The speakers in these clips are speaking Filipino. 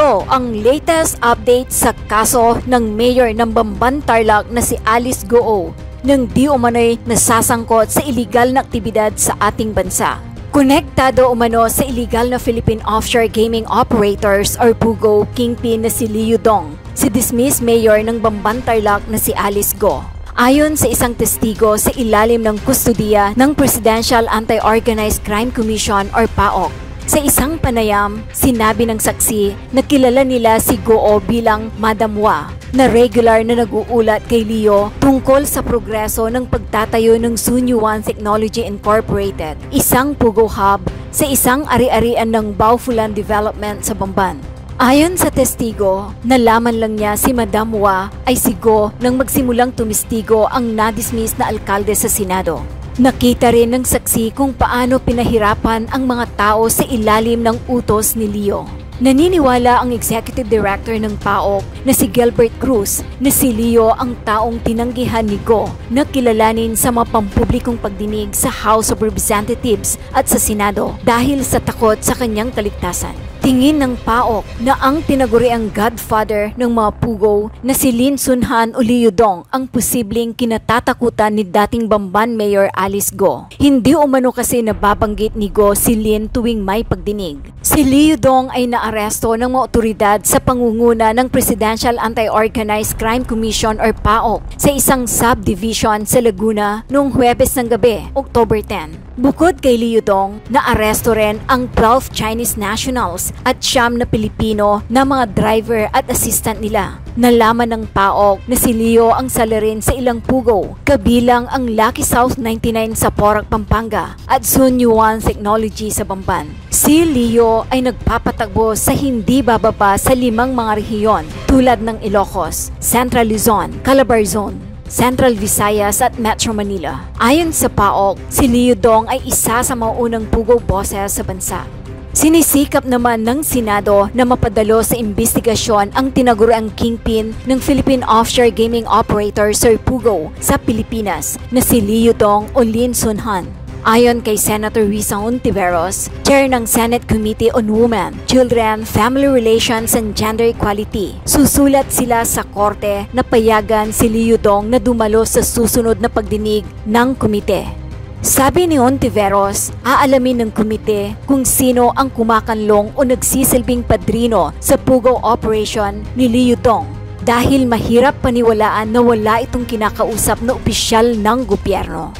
Ito ang latest update sa kaso ng mayor ng Bamban Tarlac na si Alice Goo nang di umano'y nasasangkot sa iligal na aktibidad sa ating bansa. Konektado umano sa illegal na Philippine Offshore Gaming Operators or PUGO kingpin na si Liu Dong, si dismissed mayor ng Bamban Tarlac na si Alice Goo. Ayon sa isang testigo sa ilalim ng kustudiya ng Presidential Anti-Organized Crime Commission or PAOC, sa isang panayam, sinabi ng saksi na kilala nila si Goo bilang Madam Wa, na regular na nag-uulat kay Leo tungkol sa progreso ng pagtatayo ng Sunyuan Technology Incorporated, isang PUGO hub sa isang ari-arian ng Baufulan Development sa Bamban. Ayon sa testigo, nalaman lang niya si Madam Wa ay si Goo nang magsimulang tumistigo ang nadismiss na alkalde sa Senado. Nakita rin ng saksi kung paano pinahirapan ang mga tao sa ilalim ng utos ni Leo. Naniniwala ang Executive Director ng PAOC na si Gilbert Cruz na si Leo ang taong tinanggihan ni Goo na kilalanin sa mga pampublikong pagdinig sa House of Representatives at sa Senado dahil sa takot sa kanyang kaligtasan. Tingin ng PAOC na ang tinaguriang godfather ng mga PUGO na si Lin Sunhan o Liu Dong ang posibleng kinatatakutan ni dating Bamban Mayor Alice Goo. Hindi umano kasi nababanggit ni Goo si Lin tuwing may pagdinig. Si Liu Dong ay naaresto ng mga otoridad sa pangunguna ng Presidential Anti-Organized Crime Commission or PAOC sa isang subdivision sa Laguna noong Huwebes ng gabi, October 10. Bukod kay Liu Dong, naaresto rin ang 12 Chinese nationals at 9 na Pilipino na mga driver at assistant nila. Nalaman ng PAOC na si Leo ang salarin sa ilang PUGO, kabilang ang Lucky South 99 sa Porac, Pampanga at Sunyuan Technology sa Bamban. Si Leo ay nagpapatagbo sa hindi bababa sa 5 mga rehiyon tulad ng Ilocos, Central Luzon, Calabarzon, Central Visayas at Metro Manila. Ayon sa PAOC, si Liu Dong ay isa sa mga unang PUGO bosses sa bansa. Sinisikap naman ng Senado na mapadalo sa investigasyon ang tinaguriang kingpin ng Philippine Offshore Gaming Operators or PUGO sa Pilipinas na si Liu Dong o Lin Sunhan. Ayon kay Senator Risa Hontiveros, Chair ng Senate Committee on Women, Children, Family Relations and Gender Equality, susulat sila sa korte na payagan si Liu Dong na dumalo sa susunod na pagdinig ng komite. Sabi ni Hontiveros, aalamin ng komite kung sino ang kumakanlong o nagsisilbing padrino sa PUGO operation ni Liu Dong dahil mahirap paniwalaan na wala itong kinakausap na opisyal ng gobyerno.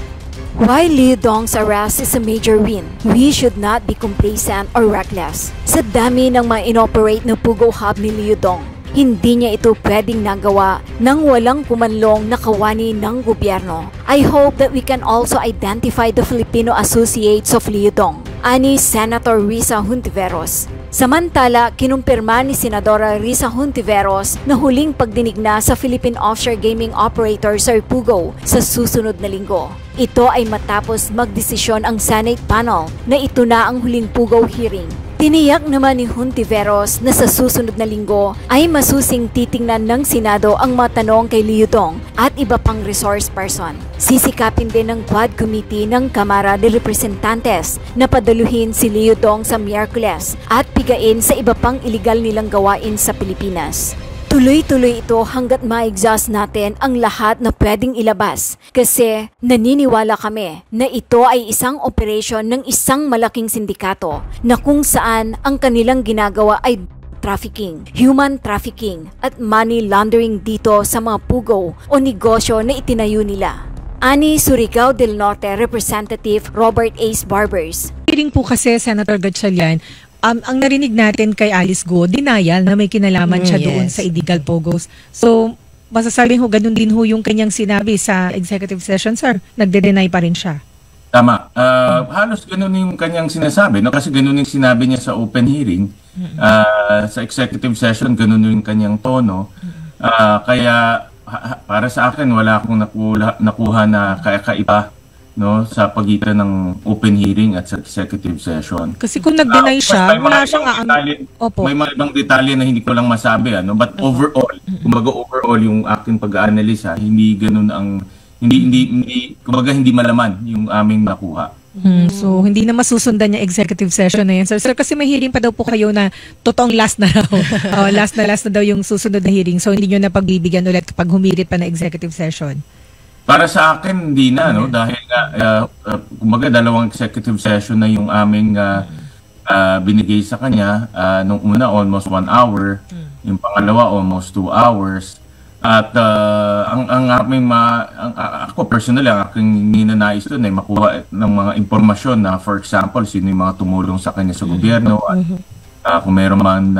While Liu Dong's arrest is a major win, we should not be complacent or reckless. Sa dami ng mga inoperate na PUGO hub ni Liu Dong, hindi niya ito pwedeng nagawa nang walang kumanlong na kawani ng gobyerno. I hope that we can also identify the Filipino associates of Liu Dong, ani Senator Risa Hontiveros. Samantala, kinumpirma ni Senadora Risa Hontiveros na huling pagdinig na sa Philippine Offshore Gaming Operators or PUGO sa susunod na linggo. Ito ay matapos magdesisyon ang Senate panel na ito na ang huling PUGO hearing. Tiniyak naman ni Hontiveros na sa susunod na linggo ay masusing titingnan ng Senado ang mga tanong kay Liu Dong at iba pang resource person. Sisikapin din ng Quad Committee ng Kamara de Representantes na padaluhin si Liu Dong sa Miyerkules at pigain sa iba pang iligal nilang gawain sa Pilipinas. Tuloy-tuloy ito hanggat ma-exhaust natin ang lahat na pwedeng ilabas kasi naniniwala kami na ito ay isang operasyon ng isang malaking sindikato na kung saan ang kanilang ginagawa ay trafficking, human trafficking at money laundering dito sa mga PUGO o negosyo na itinayo nila. Ani Surigao del Norte Representative Robert Ace Barbers. Piling po kasi Senator Gatchalian, ang narinig natin kay Alice Goo, denial na may kinalaman siya doon sa illegal POGOs. So, masasabing ho, ganun din ho yung kanyang sinabi sa executive session, sir. Nagde-deny pa rin siya. Tama. Halos ganun yung kanyang sinasabi. No? Kasi ganun yung sinabi niya sa open hearing. Sa executive session, ganun yung kanyang tono. Kaya, para sa akin, wala akong nakuha na kakaiba, no, sa pagitan ng open hearing at sa executive session. Kasi kung nag-deny siya, wala siyang may mga ibang detalye na hindi ko lang masabi, ano, but overall, kumbaga yung aking pag-aanalisa, hindi ganoon ang hindi kumbaga hindi malaman yung aming nakuha. So, hindi na masusundan yung executive session na yan. Sir, kasi may hearing pa daw po kayo na totoong last na raw. Last na daw yung susunod na hearing. So, hindi nyo na pagbibigyan ulit kapag humirit pa na executive session. Para sa akin, hindi na, no? Dahil nga, kumbaga, 2 executive session na yung aming binigay sa kanya. Nung una, almost 1 hour. Yung pangalawa, almost 2 hours. At ang aming ako personally, ang aking ninanais doon ay makuha ng mga impormasyon na, for example, sino yung mga tumulong sa kanya sa gobyerno at kung meron man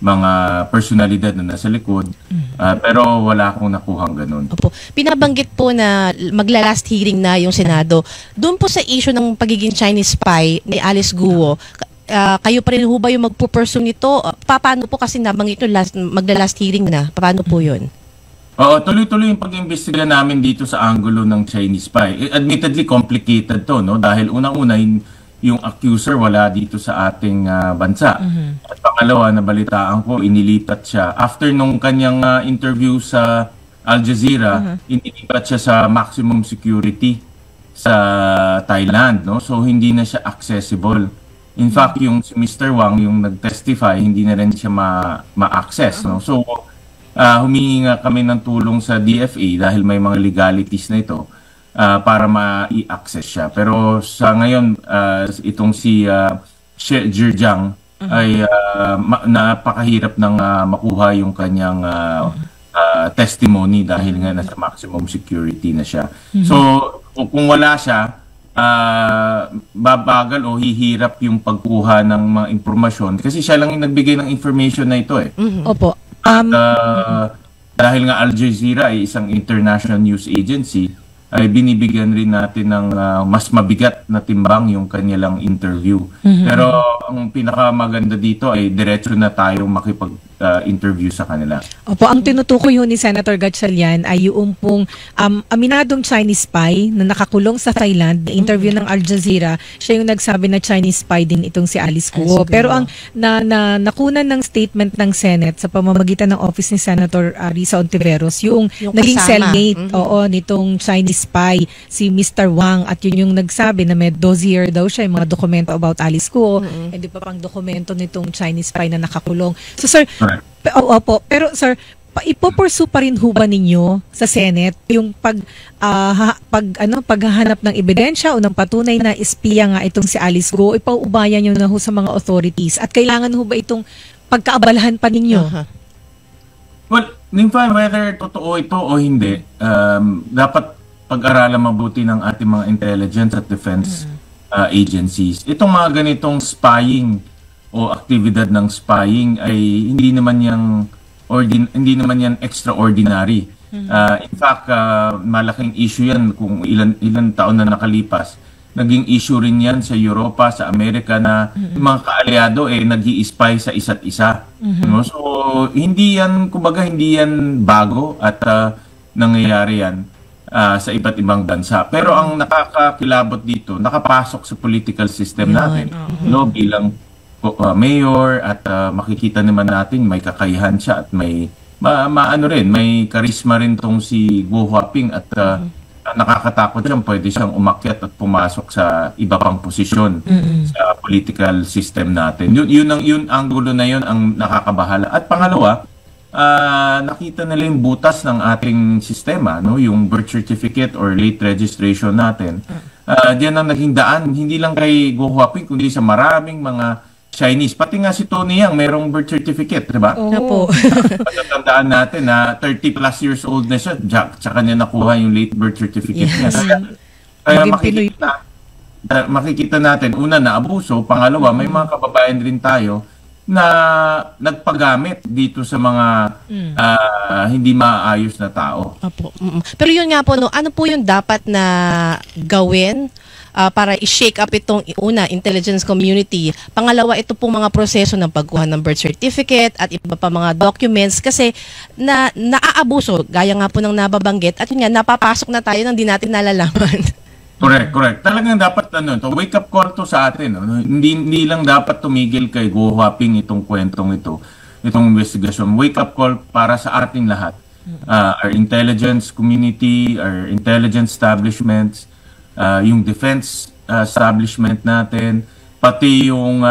mga personalidad na nasa likod. Pero wala akong nakuhang ganun. Opo. Pinabanggit po na magla-last hearing na yung Senado. Doon po sa issue ng pagiging Chinese spy ni Alice Guo, kayo pa rin ho ba yung magpupursue nito? Paano po kasi nabanggit nyo magla-last hearing na? Paano po yun? Oo, tuloy-tuloy yung pag-imbestiga namin dito sa anggulo ng Chinese spy. Admittedly, complicated to, no? Dahil unang-una, yung accuser wala dito sa ating bansa. At pangalawa, nabalitaan ko, inilipat siya. After nung kanyang interview sa Al Jazeera, inilipat siya sa maximum security sa Thailand, no? So, hindi na siya accessible. In fact, yung si Mr. Wang, yung nag-testify, hindi na rin siya ma-access, no? So, humingi nga kami ng tulong sa DFA dahil may mga legalities na ito para ma-i-access siya. Pero sa ngayon, itong si Xie Zhijiang ay napakahirap nang makuha yung kanyang testimony dahil nga nasa maximum security na siya. So, kung wala siya, babagal o hihirap yung pagkuha ng mga impormasyon kasi siya lang yung nagbigay ng information na ito eh. Opo. Dahil nga Al Jazeera ay isang international news agency, ay binibigyan rin natin ng mas mabigat na timbang yung kanilang interview. Pero ang pinakamaganda dito ay diretso na tayong makipag-interview sa kanila. Opo, ang tinutukoy yun ni Senator Gatchalian ay yung pong aminadong Chinese spy na nakakulong sa Thailand, na interview ng Al Jazeera, siya yung nagsabi na Chinese spy din itong si Alice Guo. Pero ang nakunan ng statement ng Senate sa pamamagitan ng office ni Senator Risa Ontiveros, yung naging cellmate nitong Chinese spy, si Mr. Wang, at yun yung nagsabi na may dossier daw siya, yung mga dokumento about Alice Guo, hindi pa pang dokumento nitong Chinese spy na nakakulong. So sir, opo, pero sir, ipopursue pa rin ho ba ninyo sa Senate yung paghahanap ng ebidensya o ng patunay na espiya nga itong si Alice Guo, ipauubayan nyo na ho sa mga authorities, at kailangan ho ba itong pagkaabalahan pa ninyo? Well, Nympha, whether totoo ito o hindi, dapat pag-aralan mabuti ng ating mga intelligence at defense agencies. Itong mga ganitong spying o aktibidad ng spying ay hindi naman yan extraordinary. In fact, malaking issue yan kung ilan taon na nakalipas. Naging issue rin yan sa Europa, sa Amerika na yung mga kaalyado nag-i-spy sa isa't isa. No? So, hindi yan bago at nangyayari yan sa iba't ibang bansa. Pero ang nakakakilabot dito, nakapasok sa political system natin. No, bilang mayor at makikita naman natin may kakayahan siya at may may karisma rin tong si Guo Huaping at nakakatakot siyang pwede siyang umakyat at pumasok sa iba pang posisyon sa political system natin. Yun anggulo na yun ang nakakabahala. At pangalawa, nakita nila yung butas ng ating sistema, no? Yung birth certificate or late registration natin. Diyan ang naging daan, hindi lang kay Guo Huaping, kundi sa maraming mga Chinese. Pati nga si Tony Yang, merong birth certificate, di ba? Opo. Patatandaan natin na 30 plus years old na siya, tsaka niya nakuha yung late birth certificate niya. Kaya makikita natin, una na abuso, pangalawa, may mga kababayan rin tayo na nagpagamit dito sa mga hindi maayos na tao. Opo. Pero yun nga po, no, ano po yung dapat na gawin para i-shake up itong intelligence community? Pangalawa, ito pong mga proseso ng pagkuha ng birth certificate at iba pa mga documents kasi naaabuso, gaya nga po ng nababanggit, at yun nga, napapasok na tayo nang di natin nalalaman. Correct. Talagang dapat wake up call to sa atin. No? Hindi lang dapat tumigil kay Guo Huaping itong kwentong ito, itong investigation. Wake up call para sa ating lahat. Our intelligence community, our intelligence establishments, yung defense establishment natin, pati yung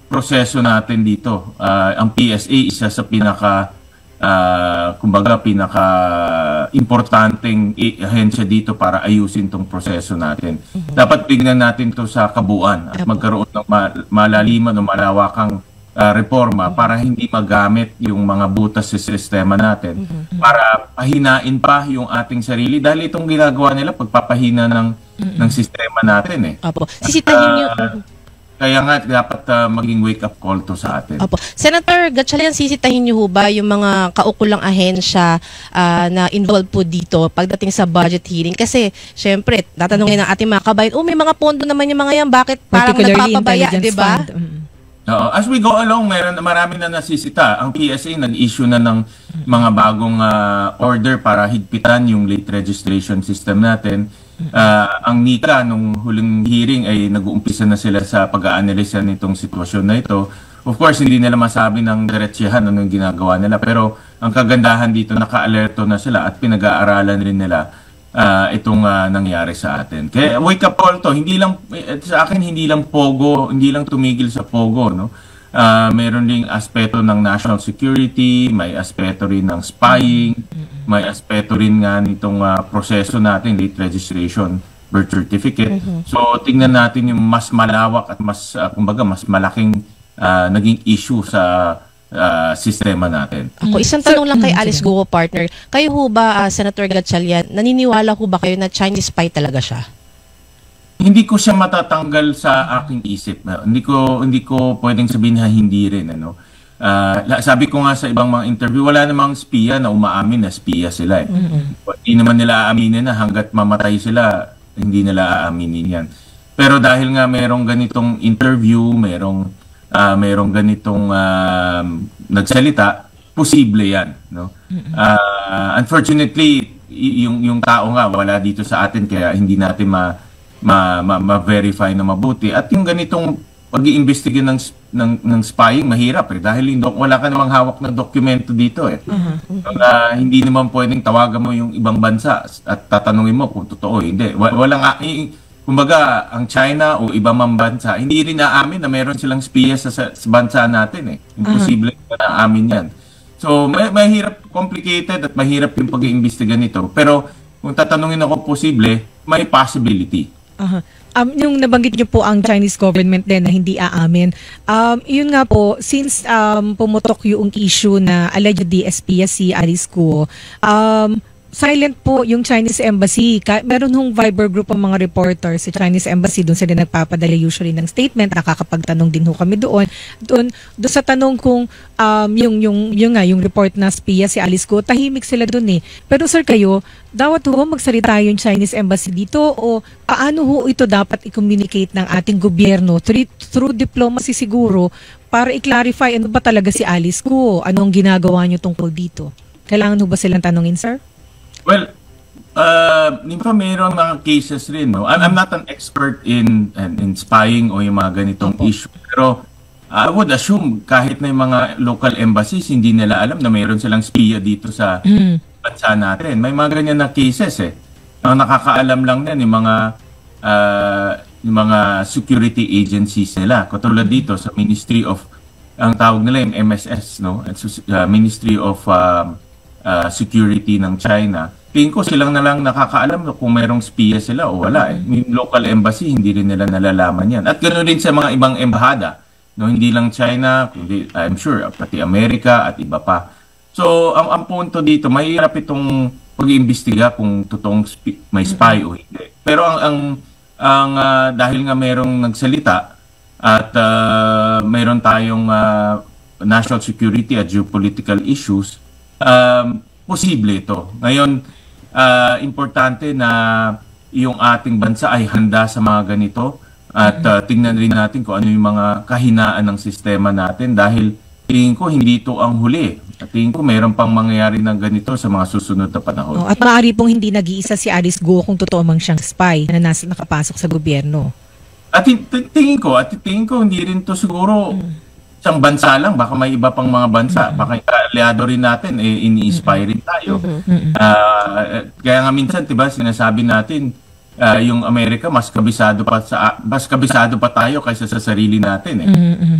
proseso natin dito. Ang PSA isa sa pinaka-importanteng ahensya dito para ayusin tong proseso natin. Dapat tignan natin to sa kabuuan at magkaroon ng malaliman o malawakang reforma para hindi magamit yung mga butas sa sistema natin para pahinain pa yung ating sarili dahil itong ginagawa nila pagpapahina ng sistema natin Opo. Sisitahin niyo. Kaya nga dapat maging wake-up call to sa atin. Opo. Senator Gatchalian, sisitahin niyo ho ba yung mga kaukulang ahensya na involved po dito pagdating sa budget hearing? Kasi, syempre, tatanungin ng ating mga kabayan, may mga pondo naman yung mga yan, bakit parang nagpapabaya, di ba? As we go along, marami na nasisita. Ang PSA nag-issue na ng mga bagong order para higpitan yung late registration system natin. Ang NICA nung huling hearing ay nag-uumpisa na sila sa pag-aanalisa nitong sitwasyon na ito. Of course, hindi nila masabi ng diretsahan anong ginagawa nila. Pero ang kagandahan dito, naka-alerto na sila at pinag-aaralan rin nila itong nangyari sa atin. Kaya wake up call to. Hindi lang, sa akin, hindi lang pogo, hindi lang tumigil sa pogo. No? Meron ding aspeto ng national security, may aspeto rin ng spying, may aspeto rin nga nitong proseso natin, late registration, birth certificate. So, tingnan natin yung mas malawak at mas, mas malaking naging issue sa sistema natin. Ako, isang tanong lang kay Alice Guo, partner. Kayo ho ba, Senator Gatchalian, naniniwala ho ba kayo na Chinese spy talaga siya? Hindi ko siya matatanggal sa aking isip. Hindi ko pwedeng sabihin na hindi rin. Sabi ko nga sa ibang mga interview, wala namang spiya na umaamin na spiya sila. Hindi naman nila aaminin na hanggat mamatay sila, hindi nila aaminin yan. Pero dahil nga merong ganitong interview, merong ganitong nagsalita, posible yan. No? Unfortunately, yung tao nga wala dito sa atin kaya hindi natin ma-verify na mabuti. At yung ganitong pag-iimbestiga ng spying, mahirap dahil wala ka namang hawak na dokumento dito hindi naman pwedeng tawagan mo yung ibang bansa at tatanungin mo kung totoo. Hindi. Kumbaga, ang China o ibang bansa, hindi rin naamin na meron silang spiya sa bansa natin. Imposible na naamin yan. So, mahirap, complicated at mahirap yung pag-iimbestiga nito. Pero, kung tatanungin ako posible, may possibility. Yung nabanggit niyo po ang Chinese government din na hindi aamin. Yun nga po, since pumutok yung issue na alleged DSP si Alice Guo, silent po yung Chinese Embassy. Meron hong Viber group ng mga reporters sa Chinese Embassy. Doon sila nagpapadala usually ng statement. Nakakapagtanong din ho kami doon. Doon sa tanong kung yung report na spiya si Alice Guo, tahimik sila doon Pero sir kayo, dapat ho magsalita yung Chinese Embassy dito o paano ho ito dapat i-communicate ng ating gobyerno through diplomacy siguro para i-clarify ano ba talaga si Alice Guo? Anong ginagawa nyo tungkol dito? Kailangan ho ba silang tanongin, sir? Well, mayroon mga cases rin. No? I'm not an expert in spying o yung mga ganitong issue. Pero I would assume kahit na yung mga local embassies, hindi nila alam na mayroon silang spiya dito sa bansa natin. May mga ganyan na cases Ang nakakaalam lang yan yung mga security agencies nila. Katulad dito sa Ministry of, ang tawag nila yung MSS, no? Ministry of Security ng China. Tingin ko silang na lang nakakaalam kung mayroong spiya sila o wala. Yung local embassy, hindi rin nila nalalaman yan. At ganoon rin sa mga ibang embahada. No, hindi lang China, kundi I'm sure pati Amerika at iba pa. So, ang punto dito, mahirap itong pag-iimbestiga kung totoong may spy o hindi. Pero dahil nga mayroong nagsalita at mayroon tayong national security at geopolitical issues, posible ito. Ngayon, importante na yung ating bansa ay handa sa mga ganito at tingnan rin natin kung ano yung mga kahinaan ng sistema natin dahil tingin ko hindi ito ang huli. At tingin ko mayroon pang mangyayari ng ganito sa mga susunod na panahon. At maaari pong hindi nag-iisa si Alice Guo kung totoo mang siyang spy na nakapasok sa gobyerno. At tingin ko hindi rin to siguro isang bansa lang, baka may iba pang mga bansa, baka aliado rin natin, ini-spy rin tayo. Kaya nga minsan, diba, sinasabi natin, yung Amerika mas kabisado pa tayo kaysa sa sarili natin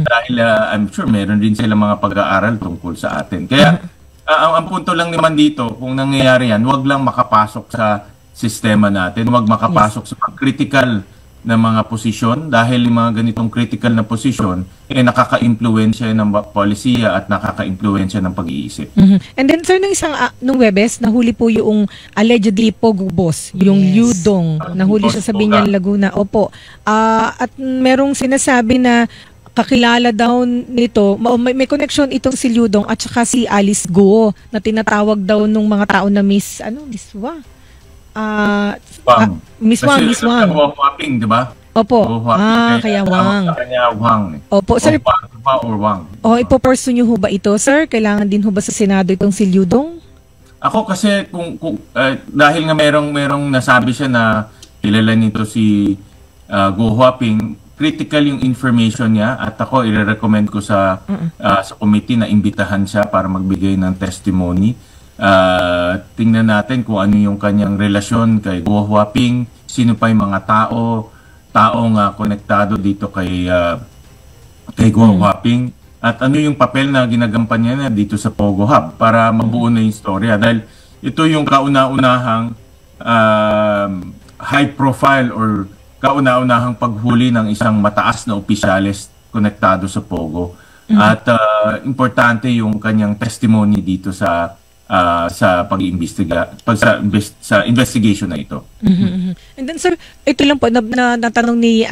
Dahil I'm sure meron din silang mga pag-aaral tungkol sa atin. Kaya ang punto lang naman dito, kung nangyayari yan, wag lang makapasok sa sistema natin, wag makapasok sa critical na mga posisyon dahil yung mga ganitong critical na posisyon nakaka-impluwensya ng polisiya at nakaka-impluwensya ng pag-iisip. And then sir, nung Webes, nahuli po yung allegedly Pogo boss, yung Yudong, nahuli siya sa Binyan, Laguna. Opo. At merong sinasabi na kakilala daw nito, may connection itong si Yudong at saka si Alice Guo na tinatawag daw nung mga tao na Miss Wang. Miss Wang. Waping, di ba? Opo. Kaya Wang. Kanya Wang. Opo, sir. Or Wang. Ipo-pursue nyo ho ba ito, sir? Kailangan din ho ba sa Senado itong si Yudong? Ako kasi, dahil nga merong nasabi siya na kilala nito si Go Huaping, critical yung information niya at ako i-recommend ko sa committee na imbitahan siya para magbigay ng testimony. Tingnan natin kung ano yung kanyang relasyon kay Go Huaping, sino pa yung mga taong konektado dito kay Go Huaping, at ano yung papel na ginagampanan niya dito sa Pogo Hub para mabuo na yung istorya. Dahil ito yung kauna-unahang high profile or kauna-unahang paghuli ng isang mataas na opisyales konektado sa Pogo. At importante yung kanyang testimony dito sa pag-iimbestiga sa investigation na ito. And then sir, ito lang po natanong ni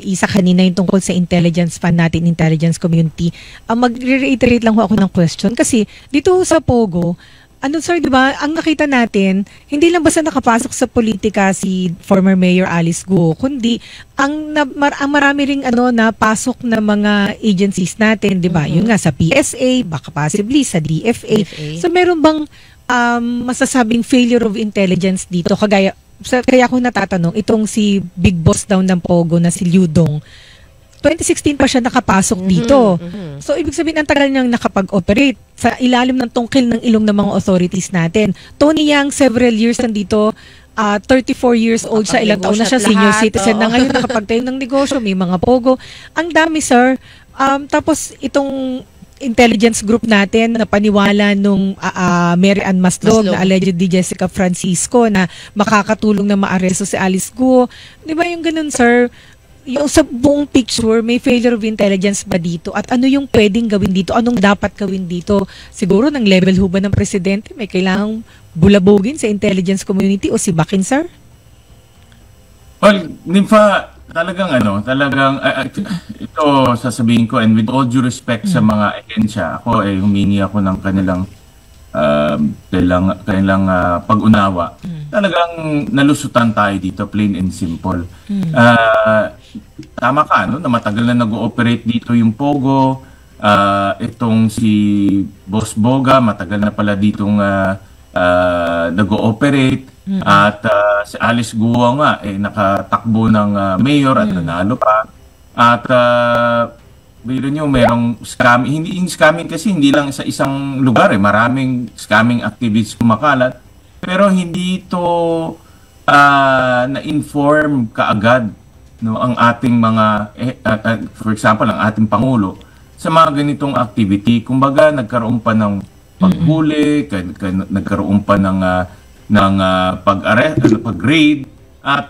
Isa kanina yung tungkol sa intelligence fund natin, intelligence community. Mag-reiterate lang ho ako ng question kasi dito sa Pogo, sir, di ba, ang nakita natin, hindi lang basta nakapasok sa politika si former Mayor Alice Guo, kundi ang marami ring napasok na mga agencies natin, di ba? Yun nga sa PSA, baka possibly sa DFA. So meron bang masasabing failure of intelligence dito? Kaya ako natatanong, itong si Big Boss daw ng Pogo na si Yudong, 2016 pa siya nakapasok dito. So, ibig sabihin, ang tagal niyang nakapag-operate sa ilalim ng tungkil ng ilong ng mga authorities natin. Tony Yang, several years nandito, 34 years old siya, ilang taon na siya, senior citizen na ngayon, nakapagtayo ng negosyo, may mga Pogo. Ang dami, sir. Tapos, itong intelligence group natin na paniwala nung Mary Ann Maslog na allegedly Jessica Francisco na makakatulong na maaresto si Alice Guo. Di ba yung ganun, sir? Yung sa buong picture, may failure of intelligence ba dito? At ano yung pwedeng gawin dito? Anong dapat gawin dito? Siguro ng level ho ba ng presidente, may kailangang bulabogin sa intelligence community o si Bakin, sir? Well, Nympha, talagang ito sasabihin ko, and with all due respect sa mga ahensya, ako humingi ako ng kanilang pag-unawa. Talagang nalusutan tayo dito, plain and simple. Tama ka, na matagal na nag-ooperate dito yung Pogo. Itong si Boss Boga, matagal na pala ditong nag-ooperate. At si Alice Guo nga, nakatakbo ng mayor at nanalo pa. At biro nyo, merong scamming. Hindi yung scamming kasi hindi lang sa isang lugar. Maraming scamming activities kumakalat. Pero hindi ito na-inform kaagad ang ating mga, for example, ang ating Pangulo sa mga ganitong activity. Kumbaga, nagkaroon pa ng paghuli, nagkaroon pa ng pag-raid, at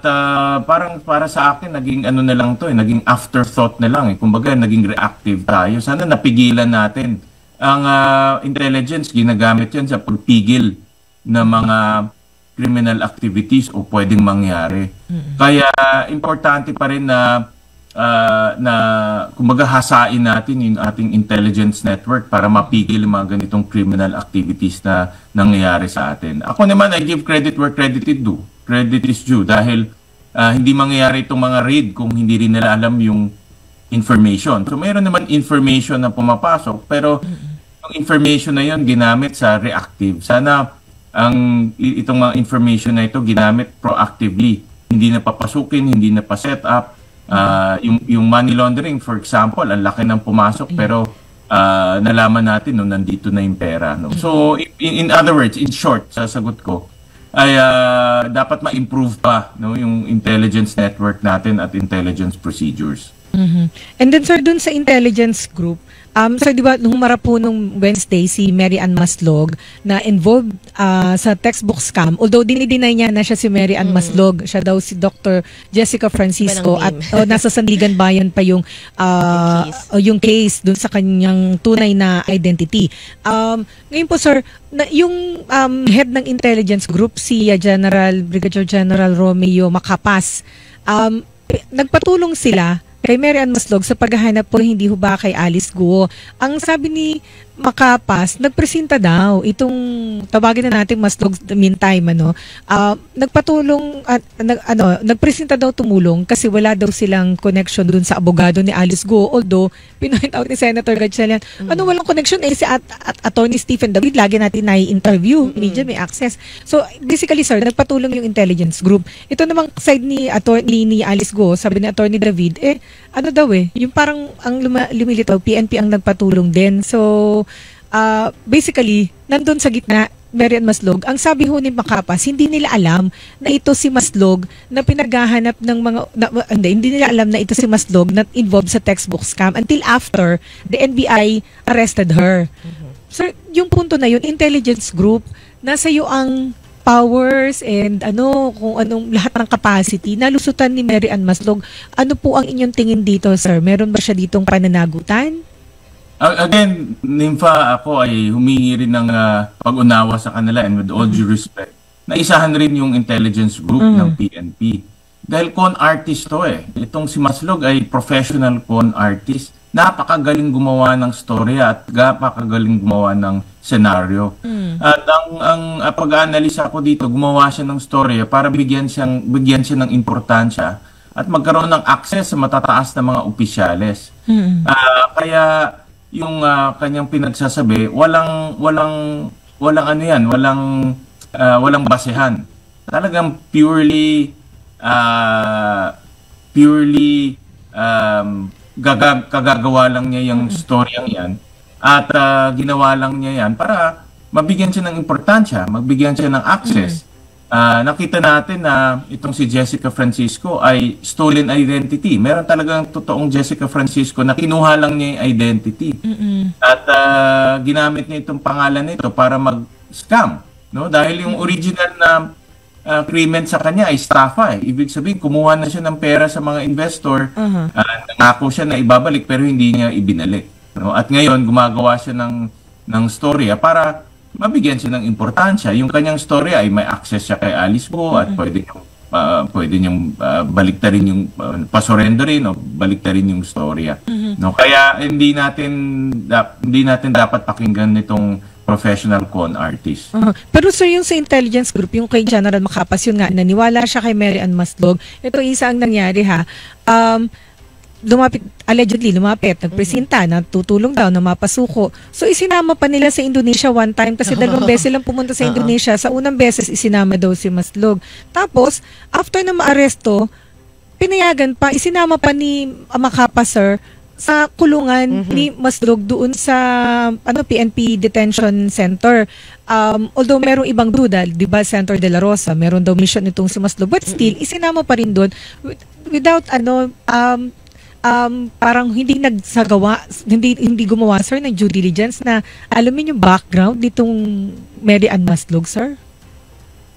parang para sa akin, naging na lang to, naging afterthought na lang. Kumbaga, naging reactive tayo. Sana napigilan natin. Ang intelligence, ginagamit yan sa pagpigil ng mga criminal activities o pwedeng mangyari. Kaya importante pa rin na kumbaga hasain natin yung ating intelligence network para mapigil yung mga ganitong criminal activities na nangyayari sa atin. Ako naman, I give credit where credit is due. Credit is due dahil hindi mangyayari itong mga raid kung hindi rin nila alam yung information. So mayroon naman information na pumapasok pero yung information na yun ginamit sa reactive. Sana itong mga information na ito ginamit proactively. Hindi na papasukin, hindi na pa-set up. Yung money laundering, for example, ang laki ng pumasok pero nalaman natin nandito na yung pera. No? So, in other words, in short, sasagot ko, ay dapat ma-improve pa, no, yung intelligence network natin at intelligence procedures. And then sir, dun sa intelligence group, sir, di ba, nung humarap po nung Wednesday si Mary Ann Maslog na involved sa textbook scam, although dinideny niya na siya si Mary Ann Maslog, siya daw si Dr. Jessica Francisco at nasa Sandigan Bayan pa yung yung case dun sa kanyang tunay na identity. Ngayon po sir, yung head ng intelligence group, si Brigadier General Romeo Macapas, nagpatulong sila kay Mary Ann Maslog sa paghahanap po hindi ho ba kay Alice Guo. Ang sabi ni Macapas, nagpresenta daw itong tawagin na natin Maslog meantime nagpatulong nagpresenta daw tumulong kasi wala daw silang connection dun sa abogado ni Alice Guo, although pinoint out ni Senator Gatchalian walang connection si Attorney Stephen David lagi natin na-interview, media may access. So basically sir, nagpatulong yung intelligence group. Ito namang side ni ni Alice Guo, sabi ni Attorney David yung parang ang lumilitaw PNP ang nagpatulong din. So basically, nandun sa gitna, Mary Ann Maslog, ang sabi ho ni Macapas, hindi nila alam na ito si Maslog na pinaghahanap ng mga, hindi nila alam na ito si Maslog na involved sa textbook scam until after the NBI arrested her. Sir, yung punto na yun, intelligence group, nasa iyo ang powers and kung anong lahat ng capacity, nalusutan ni Mary Ann Maslog. Ano po ang inyong tingin dito, sir? Meron ba siya ditong pananagutan? Again, Nympha, ako ay humingi rin ng pag-unawa sa kanila and with all due respect, na isahan rin yung intelligence group ng PNP. Dahil con artist to Itong si Maslog ay professional con artist. Napakagaling gumawa ng storya at napakagaling gumawa ng senaryo. At ang pag-aanalisa ko dito, gumawa siya ng storya para bigyan siya ng importansya at magkaroon ng access sa matataas na mga opisyales. Kaya yung kanyang pinagsasabi, walang basehan. Talagang purely kagagawa lang niya yung storyang yan at ginawa lang niya yan para mabigyan siya ng importansya, magbigyan siya ng access. Nakita natin na itong si Jessica Francisco ay stolen identity. Meron talagang totoong Jessica Francisco na kinuha lang niya yung identity. At ginamit niya itong pangalan nito para mag-scam. No? Dahil yung original na agreement sa kanya ay estafa. Ibig sabihin, kumuha na siya ng pera sa mga investor. Nangako siya na ibabalik pero hindi niya ibinalik. No? At ngayon, gumagawa siya ng storya para mabigyan siya ng importansya. Yung kanyang storya ay may access siya kay Alice Guo at pwede niyang baliktarin yung pasurrenderin o baliktarin yung storya. No? Kaya hindi natin dapat pakinggan nitong professional con artist. Pero sir, yung sa intelligence group, yung kay General Macapas, yun nga, naniwala siya kay Mary Ann Maslog. Ito isa ang nangyari allegedly lumapit, nagpresenta na tutulong daw na mapasuko. So isinama pa nila sa Indonesia one time kasi 2 beses lang pumunta sa Indonesia. Sa unang beses isinama daw si Maslog. Tapos after na maaresto, pinayagan pa, isinama pa ni Macapas sir sa kulungan ni Maslog doon sa PNP Detention Center. Although merong ibang duda, 'di ba, Center de la Rosa, meron daw mission itong si Maslog, but still isinama pa rin doon without parang hindi gumawa sir ng due diligence na alamin yung background nitong Mary Ann Maslog, sir.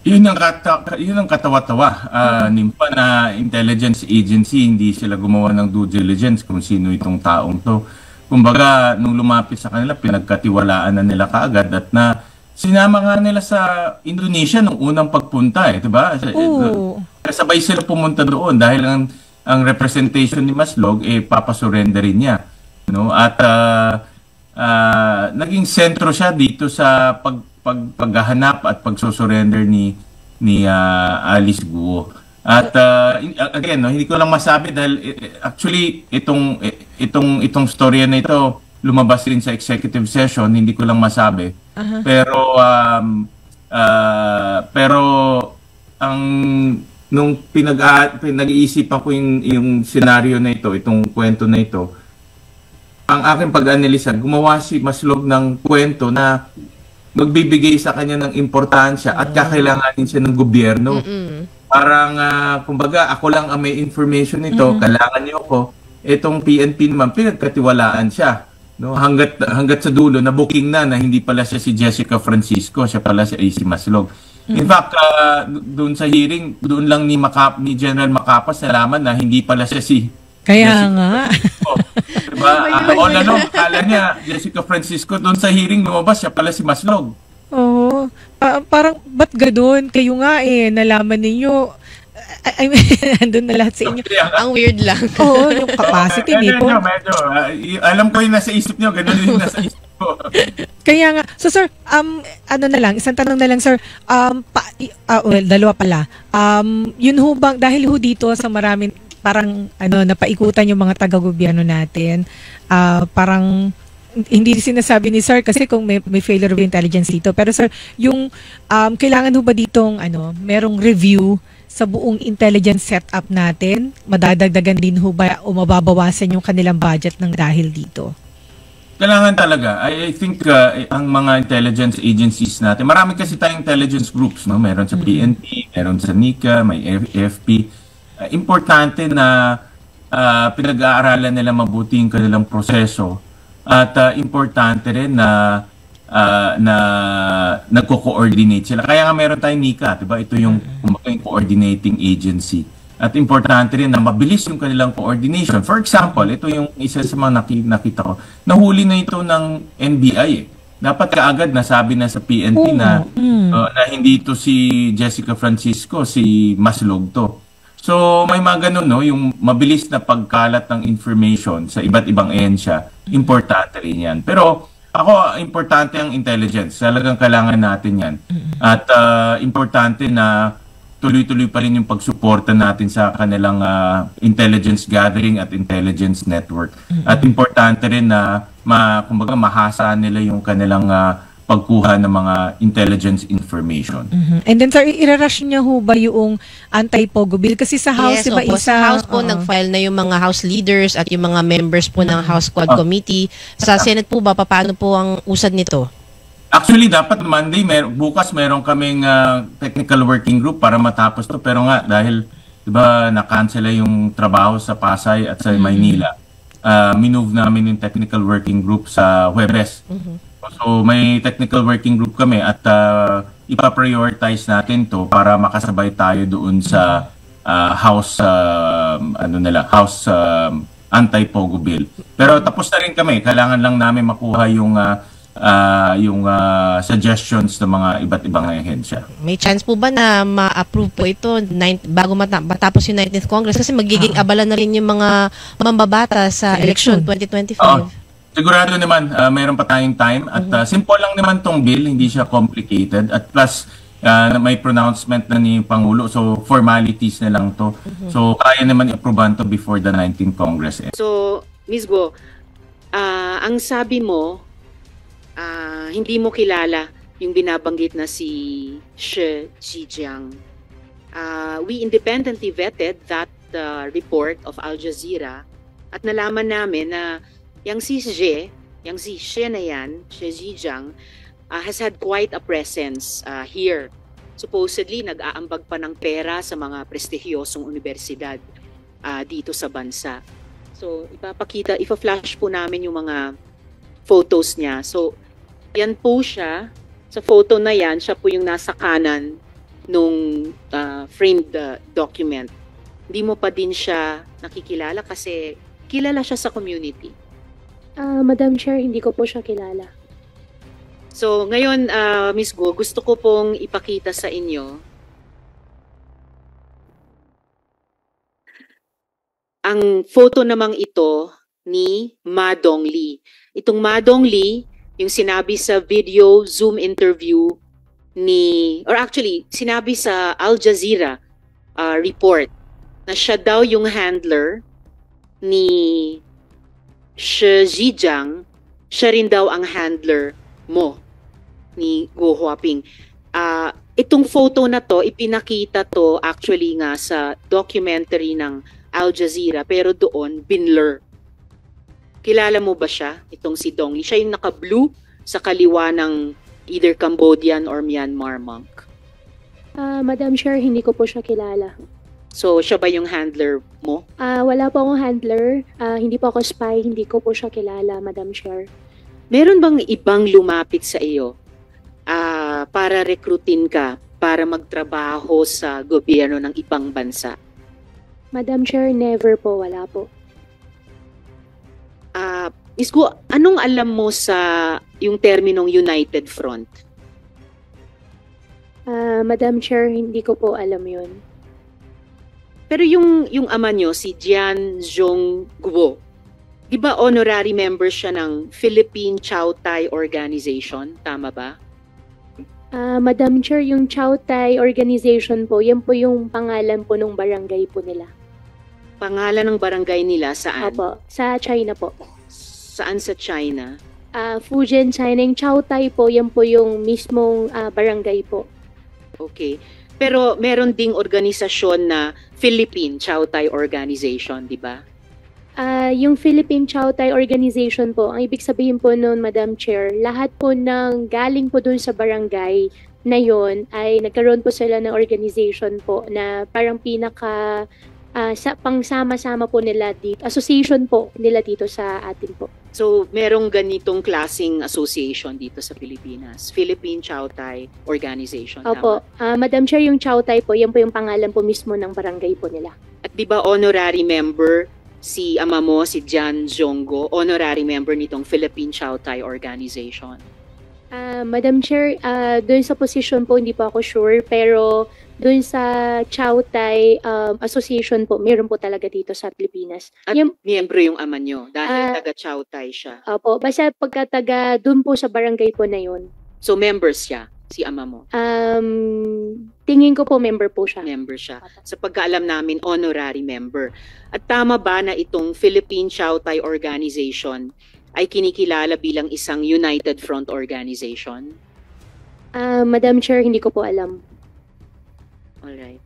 Yun ang katawa-tawa. Nympha, na intelligence agency, hindi sila gumawa ng due diligence kung sino itong taong to. Kumbaga, nung lumapit sa kanila, pinagkatiwalaan na nila kaagad at na sinama nga nila sa Indonesia nung unang pagpunta diba? Sabay sila pumunta doon dahil ang representation ni Maslog papasurrenderin niya, no? At naging sentro siya dito sa paghahanap at pagsusurrender ni Alice Guo. At again, no, hindi ko lang masabi dahil actually itong storya na ito lumabas rin sa executive session, hindi ko lang masabi. Pero ang nung pinag-iisipan ko yung scenario na ito, itong kwento na ito, ang aking pag-analisa, gumawa si Maslog ng kwento na magbibigay sa kanya ng importansya at kakailanganin siya ng gobyerno. Parang, kumbaga, ako lang ang may information nito, kailangan niyo ako. Itong PNP naman, pinagkatiwalaan siya. No? Hanggat sa dulo, na-booking na hindi pala siya si Jessica Francisco, siya pala si AC Maslog. In fact, doon sa hearing, doon lang ni General Macapas nalaman na hindi pala siya si Kaya Jessica nga. Francisco. Diba? Akala niya, Jessica Francisco, doon sa hearing lumabas, siya pala si Maslog. Oo. Parang, ba't ganun? Kayo nga nalaman ninyo. I mean, andun na lahat sa inyo. Ang weird lang. Oo, yung capacity nito. Medyo, alam ko yung nasa isip niyo, ganun yung nasa isip ko. Kaya nga. So sir, ano na lang, isang tanong na lang sir. Well, dalawa pala. Yun ho bang, dahil ho dito sa maraming, parang napaikutan yung mga taga-gobyerno natin, parang hindi sinasabi ni sir kasi kung may failure of intelligence dito. Pero sir, yung kailangan ho ba ditong merong review sa buong intelligence setup natin? Madadagdagan din ho ba o mababawasan yung kanilang budget ng dahil dito? Kailangan talaga. I think ang mga intelligence agencies natin, marami kasi tayong intelligence groups, no? Meron sa PNP, meron sa NICA, may AFP. Importante na pinag-aaralan nila mabuti yung kanilang proseso at importante rin na nagko-coordinate sila. Kaya nga meron tayong NICA, diba? Ito yung coordinating agency. At importante rin na mabilis yung kanilang coordination. For example, ito yung isa sa mga nakita ko. Nahuli na ito ng NBI eh. Dapat kaagad nasabi na sa PNP na hindi ito si Jessica Francisco, si Maslog to. So may mga ganun, no? Yung mabilis na pagkalat ng information sa iba't ibang ahensya, importante rin yan. Pero ako, importante ang intelligence. Talagang kailangan natin yan. At importante na tuloy-tuloy pa rin yung pagsuporta natin sa kanilang intelligence gathering at intelligence network. At importante rin na kumbaga mahasaan nila yung kanilang pagkuha ng mga intelligence information. And then sir, i-rush niya ho ba yung anti-Pogo bill? Kasi sa House, yes, sa House po nag-file na yung mga House leaders at yung mga members po ng House Quad Committee. Sa Senate po ba, paano po ang usad nito? Actually, dapat Monday, bukas meron kaming technical working group para matapos to. Pero nga, dahil diba, na-cancel yung trabaho sa Pasay at sa Maynila, minove namin yung technical working group sa Huwebes. So, may technical working group kami at ipa-prioritize natin to para makasabay tayo doon sa House anti-Pogo bill. Pero tapos na rin kami. Kailangan lang namin makuha yung suggestions ng mga iba't ibang ahensya. May chance po ba na ma-approve po ito bago matapos yung 19th Congress? Kasi magiging abala na rin yung mga mambabata sa election 2025. Sigurado naman, mayroon pa tayong time at simple lang naman tong bill, hindi siya complicated at plus may pronouncement na ni Pangulo, so formalities na lang to. So kaya naman i-approvean to before the 19th Congress. So, Ms. Go, ang sabi mo, hindi mo kilala yung binabanggit na si Shi Zhejiang. We independently vetted that report of Al Jazeera at nalaman namin na yung si Shi na yan, Shi Zhejiang, has had quite a presence here. Supposedly, nag-aambag pa ng pera sa mga prestihiyosong universidad dito sa bansa. So, ipa-flash po namin yung mga photos niya. So, yan po siya. Sa photo na yan, siya po yung nasa kanan nung framed document. Hindi mo pa din siya nakikilala kasi kilala siya sa community. Madam Chair, hindi ko po siya kilala. So, ngayon, Ms. Go, gusto ko pong ipakita sa inyo ang photo namang ito ni Ma Dongli. Itong Ma Dongli, yung sinabi sa video Zoom interview sinabi sa Al Jazeera report na siya daw yung handler ni Shi Zhejiang, siya rin daw ang handler mo ni Go Huaping. Itong photo na to, ipinakita to actually nga sa documentary ng Al Jazeera, pero doon binlur. Kilala mo ba siya? Itong si Dongli. Siya yung naka-blue sa kaliwa ng either Cambodian or Myanmar monk? Madam Chair, hindi ko po siya kilala. So, siya ba yung handler mo? Wala po akong handler. Hindi po ako spy. Hindi ko po siya kilala, Madam Chair. Meron bang ibang lumapit sa iyo para rekrutin ka para magtrabaho sa gobyerno ng ibang bansa? Madam Chair, never po. Wala po. Isko, anong alam mo sa yung terminong United Front? Madam Chair, hindi ko po alam yun. Pero yung ama nyo, si Jian Zhongguo, di ba honorary member siya ng Philippine Chow Tai Organization? Tama ba? Madam Chair, yung Chow Tai Organization po, yan po yung pangalan po ng barangay po nila. Pangalan ng barangay nila saan? Opo, sa China po. Saan sa China? Fujian, China. Yung Chow Tai po, yan po yung mismong barangay po. Okay. Pero meron ding organisasyon na Philippine Chow Tai Organization, di ba? Yung Philippine Chow Tai Organization po, ang ibig sabihin po noon, Madam Chair, lahat po ng galing po dun sa barangay na yon ay nagkaroon po sila ng organization po na parang pinaka pangsama-sama po nila dito, association po nila dito sa atin po. So, merong ganitong klaseng association dito sa Pilipinas, Philippine Chow Tai Organization. Opo, Madam Chair, yung Chow Tai po, yan po yung pangalan po mismo ng barangay po nila. At di ba honorary member si ama mo, si Jian Zhongguo, honorary member nitong Philippine Chow Tai Organization? Madam Chair, doon sa position po hindi po ako sure, pero doon sa Chow Tai Association po, meron po talaga dito sa Pilipinas. At miyembro yung ama nyo dahil taga Chow Tai siya? Opo, basta pagka taga doon po sa barangay po na yun. So members siya, si ama mo? Tingin ko po member po siya. Member siya. Sa pagkaalam namin, honorary member. At tama ba na itong Philippine Chow Tai Organization ay kinikilala bilang isang United Front Organization? Madam Chair, hindi ko po alam. Alright.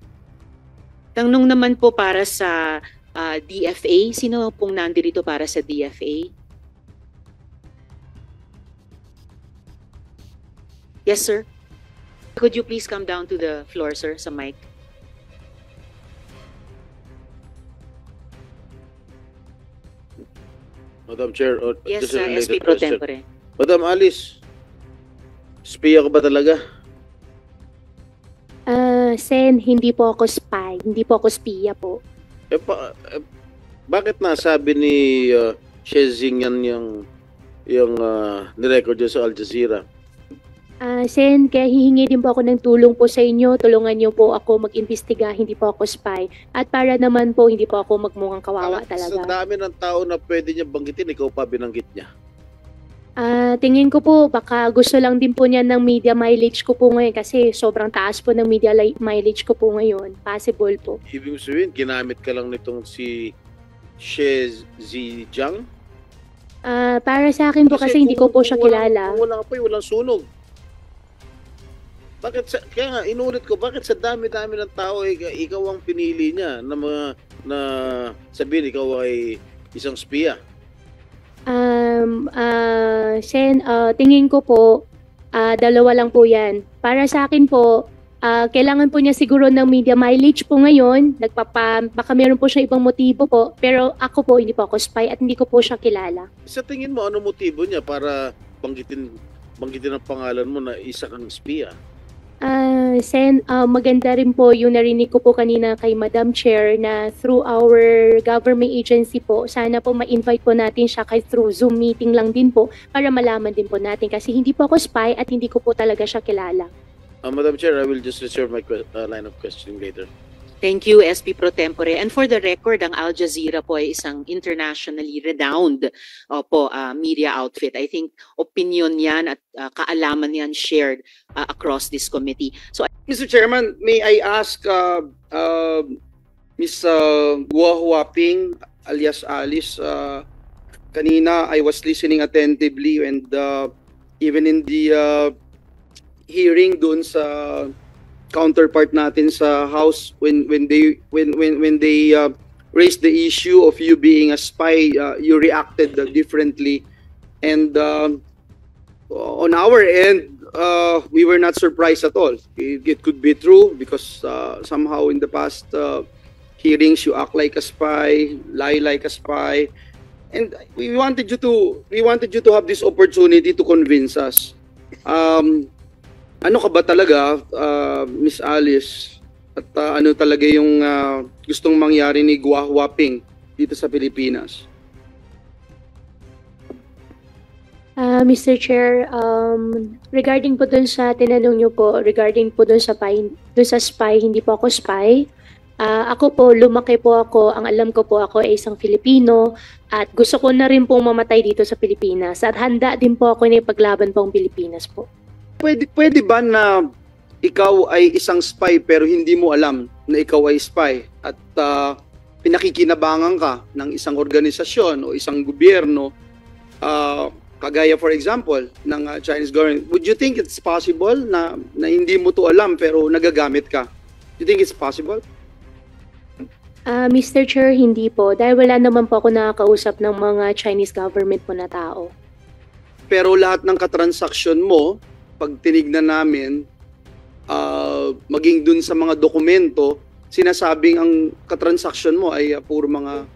Tanong naman po para sa DFA. Sino pong nandito para sa DFA? Yes, sir. Could you please come down to the floor, sir, sa mic? Madam Chair, Yes, just a related SP Pro question. Tempore. Madam Alice, spiya ka ba talaga? Sen, hindi po ako spy. Hindi po ako spiya po. Bakit nasabi ni Shezing yan yung nirecord niya sa Al Jazeera? Sen, kaya hihingi din po ako ng tulong po sa inyo. Tulungan niyo po ako mag-imbestiga. Hindi po ako spy. At para naman po, hindi po ako magmukhang kawawa Sa talaga. dami ng tao na pwede niya banggitin, ikaw pa binanggit niya. Tingin ko po, baka gusto lang din po niya ng media mileage ko po ngayon kasi sobrang taas po ng media mileage ko po ngayon. Possible po. Ibig sabihin, ginamit ka lang nitong si Shezijang? Para sa akin po kasi hindi ko po siya kilala. Kung wala pa, walang sunog. Kaya nga, inulit ko, bakit sa dami-dami ng tao, ikaw ang pinili niya na sabihin ikaw ay isang spiya? Sen, tingin ko po, dalawa lang po yan. Para sa akin po, kailangan po niya siguro ng media mileage po ngayon. Baka meron po siya ibang motibo po. Pero ako po, hindi po ako spy at hindi ko po siya kilala. Sa tingin mo, ano motibo niya para banggitin ang pangalan mo na isa kang spiya? Sen, maganda rin po yung narinig ko po kanina kay Madam Chair na through our government agency po, sana po ma-invite po natin siya kay through Zoom meeting lang din po para malaman din po natin kasi hindi po ako spy at hindi ko po talaga siya kilala. Madam Chair, I will just reserve my line of questioning later. Thank you, SP Pro Tempore. And for the record, ang Al Jazeera po ay isang internationally renowned media outfit. I think opinion yan at kaalaman yan shared across this committee. So, Mr. Chairman, may I ask Ms. Guo Huaping alias Alice, kanina I was listening attentively and even in the hearing dun sa counterpart natin sa House when they raised the issue of you being a spy, you reacted differently, and on our end we were not surprised at all. It could be true because somehow in the past hearings you act like a spy, lie like a spy, and we wanted you to have this opportunity to convince us. Ano ka ba talaga, Miss Alice? At ano talaga yung gustong mangyari ni Gua Huaping dito sa Pilipinas? Mr. Chair, regarding po dun sa tinanong niyo po, regarding po dun sa spy, hindi po ako spy. Ako po, lumaki po ako, ang alam ko po ako ay isang Filipino at gusto ko na rin pong mamatay dito sa Pilipinas at handa din po ako na ipaglaban po ang Pilipinas po. Pwede ba na ikaw ay isang spy pero hindi mo alam na ikaw ay spy at pinakikinabangan ka ng isang organisasyon o isang gobyerno, kagaya for example ng Chinese government? Would you think it's possible na hindi mo to alam pero nagagamit ka? Do you think it's possible? Mr. Chair, hindi po. Dahil wala naman po ako nakakausap ng mga Chinese government po na tao. Pero lahat ng katransaksyon mo, pag tinignan namin, maging dun sa mga dokumento, sinasabing ang katransaksyon mo ay puro mga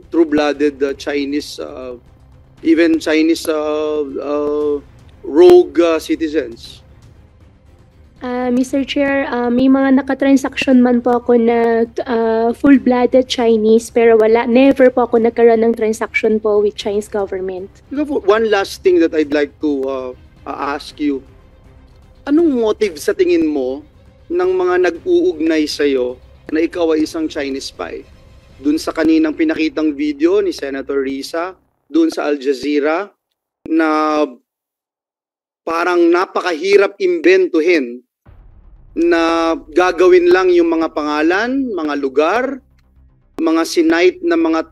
true-blooded Chinese, even Chinese rogue citizens. Mr. Chair, may mga nakatransaksyon man po ako na full-blooded Chinese pero never po ako nagkaroon ng transaction po with Chinese government. One last thing that I'd like to ask you. Anong motive sa tingin mo ng mga nag-uugnay sa'yo na ikaw ay isang Chinese spy? Doon sa kaninang pinakitang video ni Senator Risa, doon sa Al Jazeera, na parang napakahirap imbentuhin na gagawin lang yung mga pangalan, mga lugar, mga sinight na mga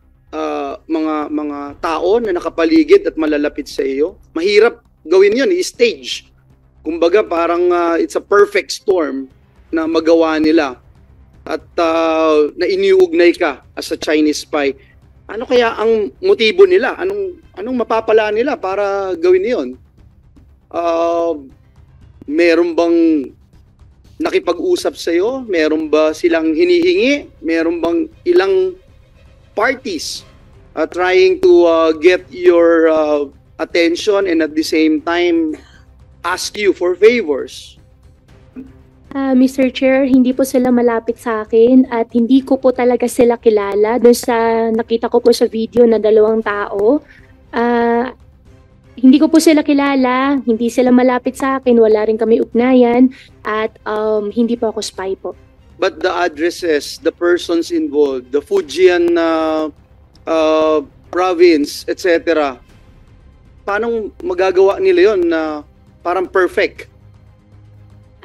tao na nakapaligid at malalapit sa iyo. Mahirap gawin yun, i-stage. Kumbaga parang it's a perfect storm na magawa nila at na iniuugnay ka as a Chinese spy. Ano kaya ang motibo nila? Anong mapapala nila para gawin yun? Meron bang nakipag-usap sa iyo? Meron ba silang hinihingi? Meron bang ilang parties trying to get your attention and at the same time ask you for favors? Mr. Chair, hindi po sila malapit sa akin at hindi ko po talaga sila kilala. Doon sa nakita ko po sa video na 2 tao, hindi ko po sila kilala, hindi sila malapit sa akin, wala rin kami ugnayan at hindi po ako spy po. But the addresses, the persons involved, the Fujian province, etc., paano magagawa nila yon na parang perfect?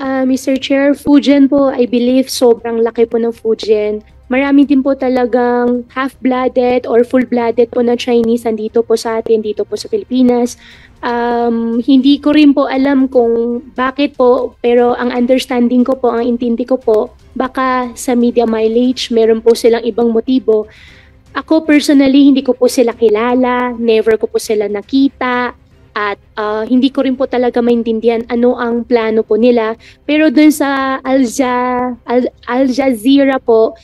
Mr. Chair, Fujian po, I believe sobrang laki po ng Fujian. Marami din po talagang half-blooded or full-blooded po na Chinese andito po sa atin, dito po sa Pilipinas. Hindi ko rin po alam kung bakit po, pero ang understanding ko po, ang intindi ko po, baka sa media mileage, meron po silang ibang motibo. Ako personally, hindi ko po sila kilala, never ko po sila nakita, at hindi ko rin po talaga maintindihan ano ang plano po nila. Pero dun sa Al Jazeera po,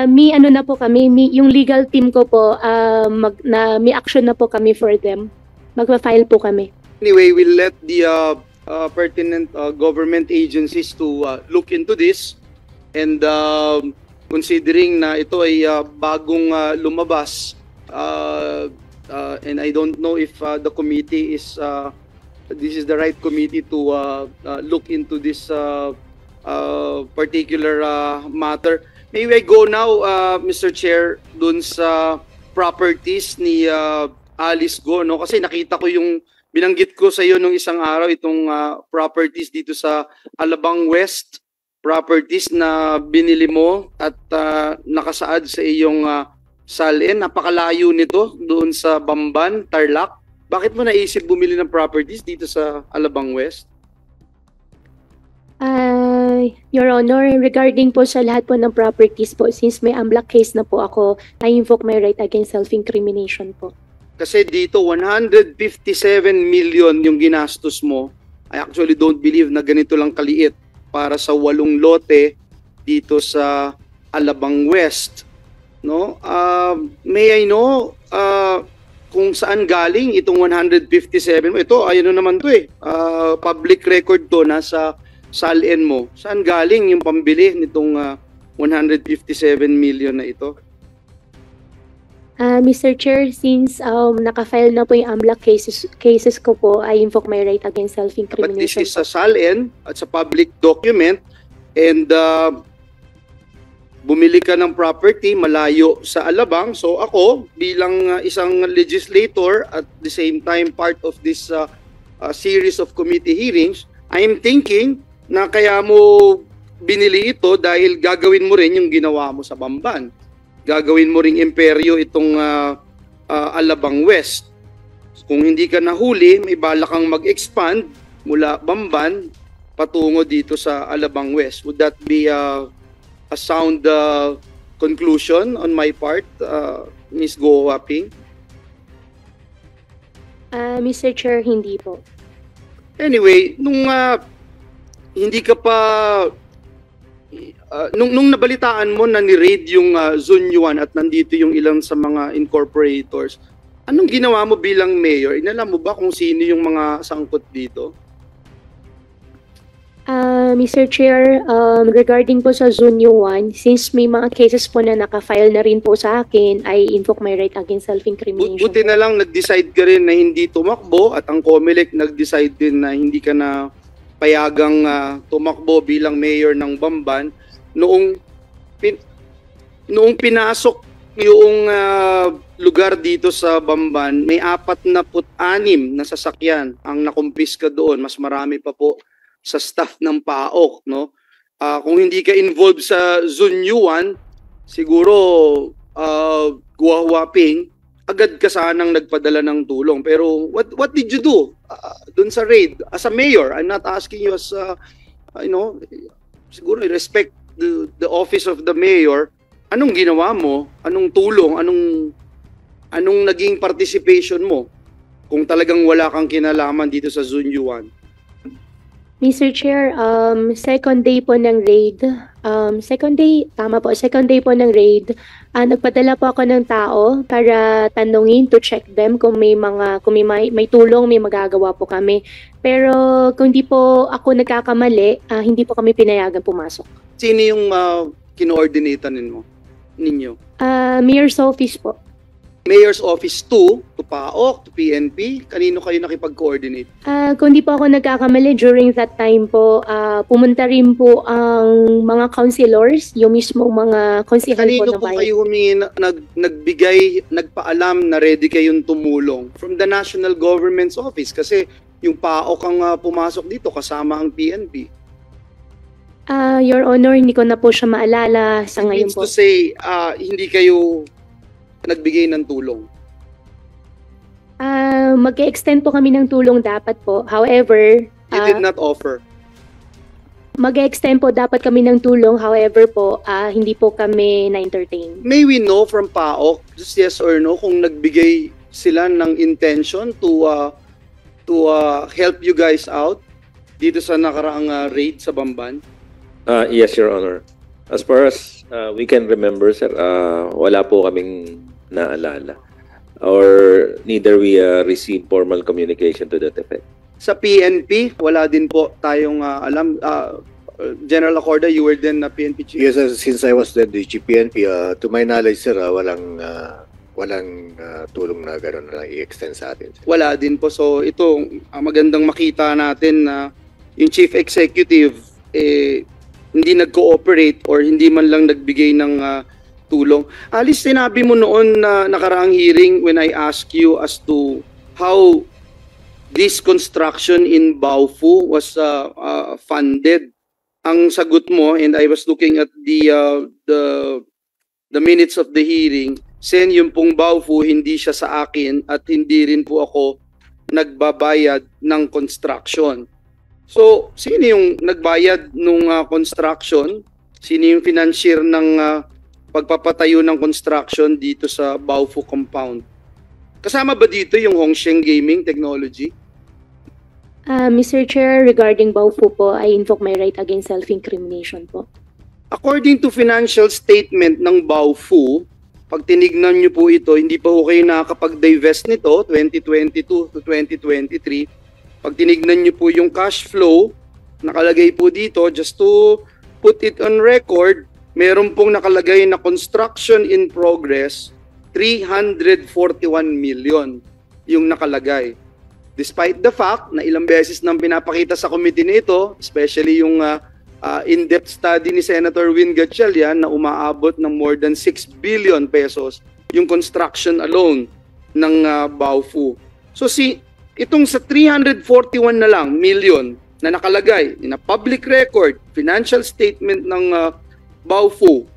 may ano na po kami, yung legal team ko po, may action na po kami for them. Magpa-file po kami. Anyway, we'll let the pertinent government agencies to look into this. And considering na ito ay bagong lumabas, and I don't know if the committee is this is the right committee to look into this particular matter. May I go now, Mr. Chair, dun sa properties ni Alice Go, no? Kasi nakita ko yung binanggit ko sa iyo nung isang araw itong properties dito sa Alabang West, properties na binili mo at nakasaad sa iyong salin. Napakalayo nito doon sa Bamban, Tarlac. Bakit mo naisip bumili ng properties dito sa Alabang West? Your Honor, regarding po sa lahat po ng properties po, since may AMLAC case na po ako, I invoke my right against self-incrimination po. Kasi dito 157 million yung ginastos mo I actually don't believe na ganito lang kaliit para sa 8 lote dito sa Alabang West, no? May I know kung saan galing itong 157 mo? Ito, ayun naman to eh. Public record to, nasa SALN mo. Saan galing yung pambili nitong 157 million na ito? Mr. Chair, since naka-file na po yung AMLAC cases ko po, I invoke my right against But self-incrimination. this is sa SALN at sa public document, and bumili ka ng property malayo sa Alabang. So ako bilang isang legislator at the same time part of this series of committee hearings, I am thinking na kaya mo binili ito dahil gagawin mo rin yung ginawa mo sa Bamban. Gagawin mo ring imperyo itong Alabang West. Kung hindi ka nahuli, may bala kang mag-expand mula Bamban patungo dito sa Alabang West. Would that be a sound conclusion on my part, Ms. Go Huaping? Mr. Chair, hindi po. Anyway, nung hindi ka pa nung nabalitaan mo na ni-raid yung Zunyuan at nandito yung ilang sa mga incorporators, anong ginawa mo bilang mayor? Inalam mo ba kung sino yung mga sangkot dito? Mr. Chair, regarding po sa Zunyuan, since may mga cases po na naka-file na rin po sa akin, I invoke my right against self-incrimination. Buti na lang nag-decide ka rin na hindi tumakbo at ang COMELEC nag-decide din na hindi ka na payagang tumakbo bilang mayor ng Bamban. Noong pinasok yung lugar dito sa Bamban, may 46 na sasakyan ang nakumpiska doon. Mas marami pa po sa staff ng PAOK, no? Kung hindi ka involved sa Zunyuan, siguro Guahuaping, agad ka sanang nagpadala ng tulong. Pero what did you do dun sa raid as a mayor? I'm not asking you as siguro respect the office of the mayor. Anong ginawa mo? Anong tulong? Anong naging participation mo? Kung talagang wala kang kinalaman dito sa Zunyuan. Mr. Chair, second day po ng raid, second day po ng raid, nagpadala po ako ng tao para tanungin, to check them kung may tulong, may magagawa po kami. Pero kung di po ako nagkakamali, hindi po kami pinayagan pumasok. Sino yung kino-ordinatan ninyo? Mayor's office po. Mayor's office to PAOK, to PNP, kanino kayo nakipag-coordinate? Kung di po ako nagkakamali, during that time po, pumunta rin po ang mga councilors, yung mismo mga konsehal po Kanino ng po bayan. kayo nagbigay, nagpaalam na ready kayong tumulong? From the National Government's Office, kasi yung PAOK ang pumasok dito kasama ang PNP. Your Honor, hindi ko na po siya maalala sa ngayon Means po. to say, hindi kayo nagbigay ng tulong? Mag-extend po kami ng tulong dapat po. However, You did not offer. mag-extend po dapat kami ng tulong. However po, hindi po kami na-entertain. May we know from PAOK, just yes or no, kung nagbigay sila ng intention to help you guys out dito sa nakaraang raid sa Bamban? Yes, Your Honor. As far as we can remember, sir, wala po kaming naalala. Or neither we receive formal communication to that effect. Sa PNP, wala din po tayong alam. General Acorda, you were then PNP chief? Yes, since I was the DG PNP, to my knowledge, sir, walang tulong na gano'n na i-extend sa atin. Wala din po. So ito, magandang makita natin na yung chief executive hindi nag-cooperate or hindi man lang nagbigay ng tulong. Alice, sinabi mo noon na nakaraang hearing when I asked you as to how this construction in Baofu was funded. Ang sagot mo, and I was looking at the minutes of the hearing, Sen, yung pong Baofu, hindi siya sa akin at hindi rin po ako nagbabayad ng construction. So, sino yung nagbayad ng construction? Sino yung financier ng pagpapatayo ng construction dito sa Baofu compound? Kasama ba dito yung Hongsheng Gaming Technology? Mr. Chair, regarding Baofu po, I invoke my right against self-incrimination po. According to financial statement ng Baofu, pag tinignan nyo po ito, hindi pa ho kayo nakakapag-divest nito, 2022 to 2023. Pag tinignan nyo po yung cash flow, nakalagay po dito, just to put it on record, meron pong nakalagay na construction in progress, 341 million yung nakalagay. Despite the fact na ilang beses nang pinapakita sa committee nito, especially yung in-depth study ni Senator Win Gatchalian na umaabot ng more than 6 billion pesos yung construction alone ng Baofu. So itong sa 341 na lang million na nakalagay na public record, financial statement ng Baofu,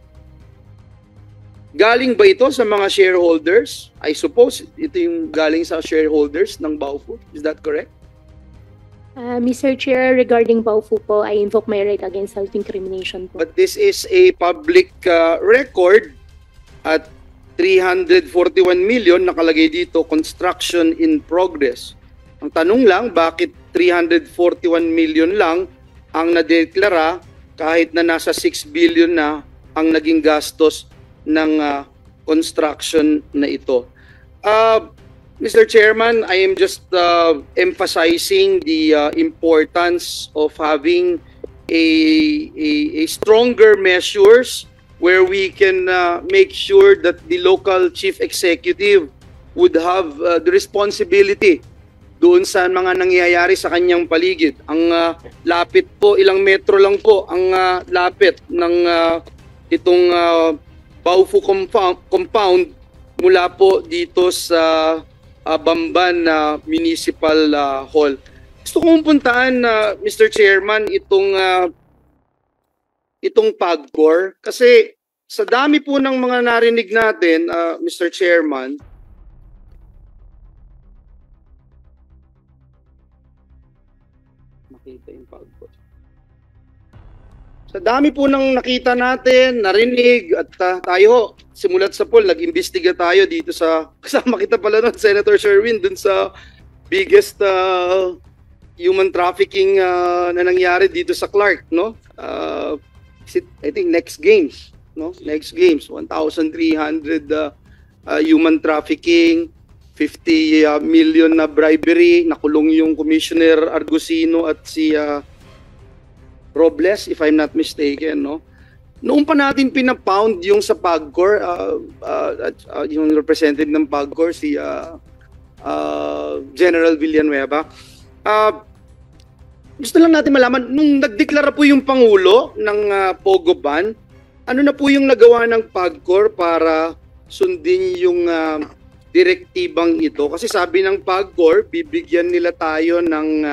galing ba ito sa mga shareholders? I suppose ito yung galing sa shareholders ng Baofu. Is that correct? Mr. Chair, regarding Baofu po, I invoke my right against self-incrimination po. But this is a public record at 341 million nakalagay dito, construction in progress. Ang tanong lang, bakit 341 million lang ang nadeklara kahit na nasa 6 billion na ang naging gastos ng construction na ito. Mr. Chairman, I am just emphasizing the importance of having a stronger measures where we can make sure that the local chief executive would have the responsibility doon sa mga nangyayari sa kanyang paligid. Ang lapit po, ilang metro lang po ang lapit ng itong Baofu compound mula po dito sa Bamban Municipal Hall. Gusto kong puntaan, Mr. Chairman, itong PAGCOR kasi sa dami po ng mga narinig natin, Mr. Chairman, makita yung PAGCOR. Sa dami po ng nakita natin, narinig, at tayo, simulat sa poll, nag-imbestiga tayo dito sa, kasama kita pala nun, Senator Sherwin, dun sa biggest human trafficking na nangyari dito sa Clark, no? I think next games, no? Next games, 1,300 human trafficking, 50 million na bribery, nakulong yung Commissioner Argusino at si Robles, if I'm not mistaken, no? Noong pa natin pinapound yung sa PAGCOR, yung representative ng PAGCOR, si General Villanueva, gusto lang natin malaman, nung nagdeklara po yung Pangulo ng Pogo Ban, ano na po yung nagawa ng PAGCOR para sundin yung direktibang ito? Kasi sabi ng PAGCOR, bibigyan nila tayo ng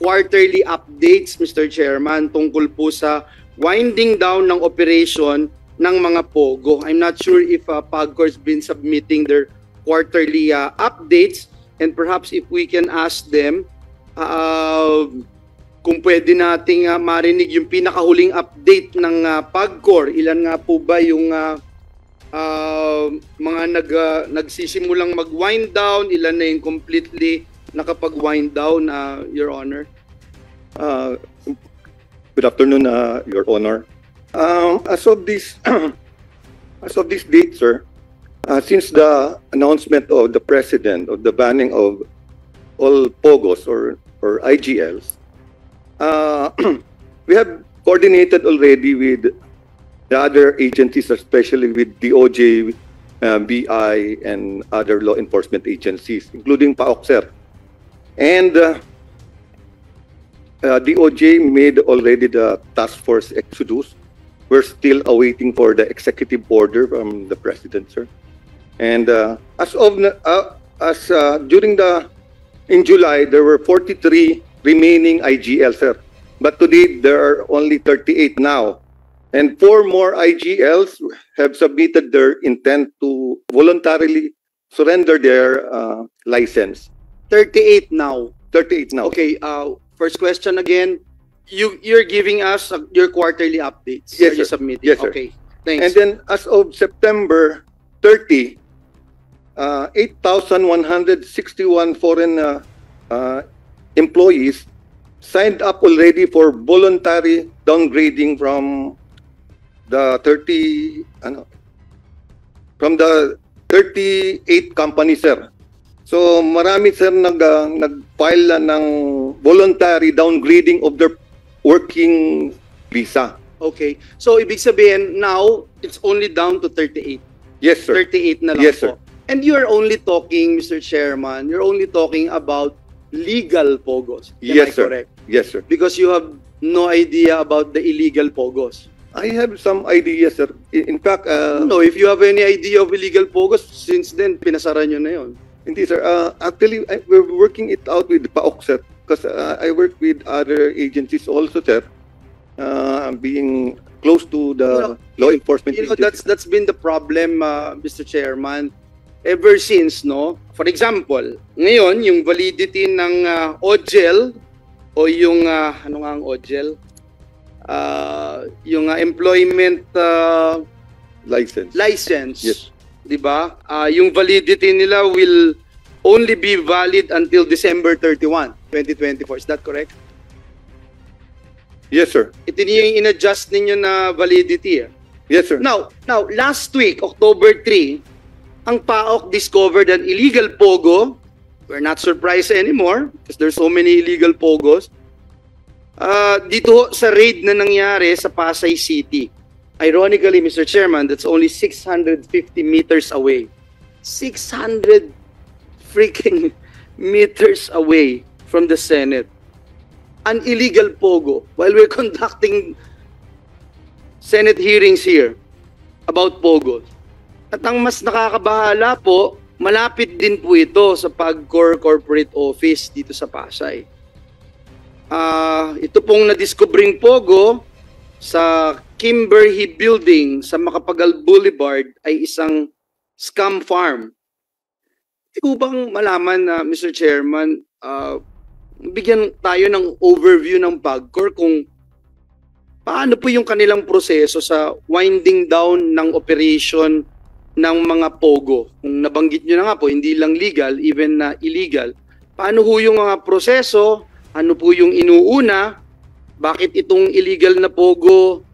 quarterly updates, Mr. Chairman, tungkol po sa winding down ng operation ng mga POGO. I'm not sure if PAGCOR's been submitting their quarterly updates, and perhaps if we can ask them kung pwede nating marinig yung pinakahuling update ng PAGCOR. Ilan nga po ba yung mga nagsisimulang mag-wind down, ilan na yung completely nakapag-wind down, Your Honor? Good afternoon, Your Honor. As of this date, sir, since the announcement of the President of the banning of all POGOs or IGLs, we have coordinated already with the other agencies, especially with DOJ, BI, and other law enforcement agencies, including PAOK. And DOJ made already the task force exodus. We're still awaiting for the executive order from the President, sir. And in July, there were 43 remaining IGL, sir. But today, there are only 38 now. And 4 more IGLs have submitted their intent to voluntarily surrender their license. 38 now. 38 now. Okay, first question again. You're giving us your quarterly updates. Yes, you sir. submitted. Yes, sir. Okay, thanks. And then as of September 30, 8,161 foreign employees signed up already for voluntary downgrading from the 38 companies, sir. So marami, sir, nag-file ng voluntary downgrading of their working visa. Okay. So ibig sabihin now it's only down to 38. Yes, sir. 38 na lang Yes, sir. po. And you're only talking, Mr. Chairman, you're only talking about legal pogos. Am I Yes, sir. correct? Yes, sir. Because you have no idea about the illegal pogos. I have some ideas, sir. In fact, No, if you have any idea of illegal pogos, since then, pinasara nyo na yun. hindi, sir. Actually, we're working it out with PAOK, sir. Because I work with other agencies also, sir. Being close to the law enforcement You know, agencies. that's been the problem, Mr. Chairman. Ever since, no? For example, ngayon, yung validity ng OGEL o yung, ano nga ang OGEL? Yung employment license. Yes. Di ba? Yung validity nila will only be valid until December 31, 2024. Is that correct? Yes, sir. Ito yung in-adjust ninyo na validity. Yes, sir. Now, last week, October 3, ang PAOK discovered an illegal pogo. We're not surprised anymore because there's so many illegal pogos. Dito sa raid na nangyari sa Pasay City. Ironically, Mr. Chairman, that's only 650 meters away. 600 freaking meters away from the Senate. An illegal pogo while we're conducting Senate hearings here about pogos. At ang mas nakakabahala po, malapit din po ito sa PAGCOR Corporate Office dito sa Pasay. Ito pong na-discovering pogo sa Kimberly Building sa Macapagal Boulevard ay isang scam farm. Hindi ko bang malaman na, Mr. Chairman, bigyan tayo ng overview ng PAGCOR kung paano po yung kanilang proseso sa winding down ng operation ng mga pogo. Kung nabanggit nyo na nga po, hindi lang legal, even na illegal. Paano po yung mga proseso? Ano po yung inuuna? Bakit itong illegal na pogo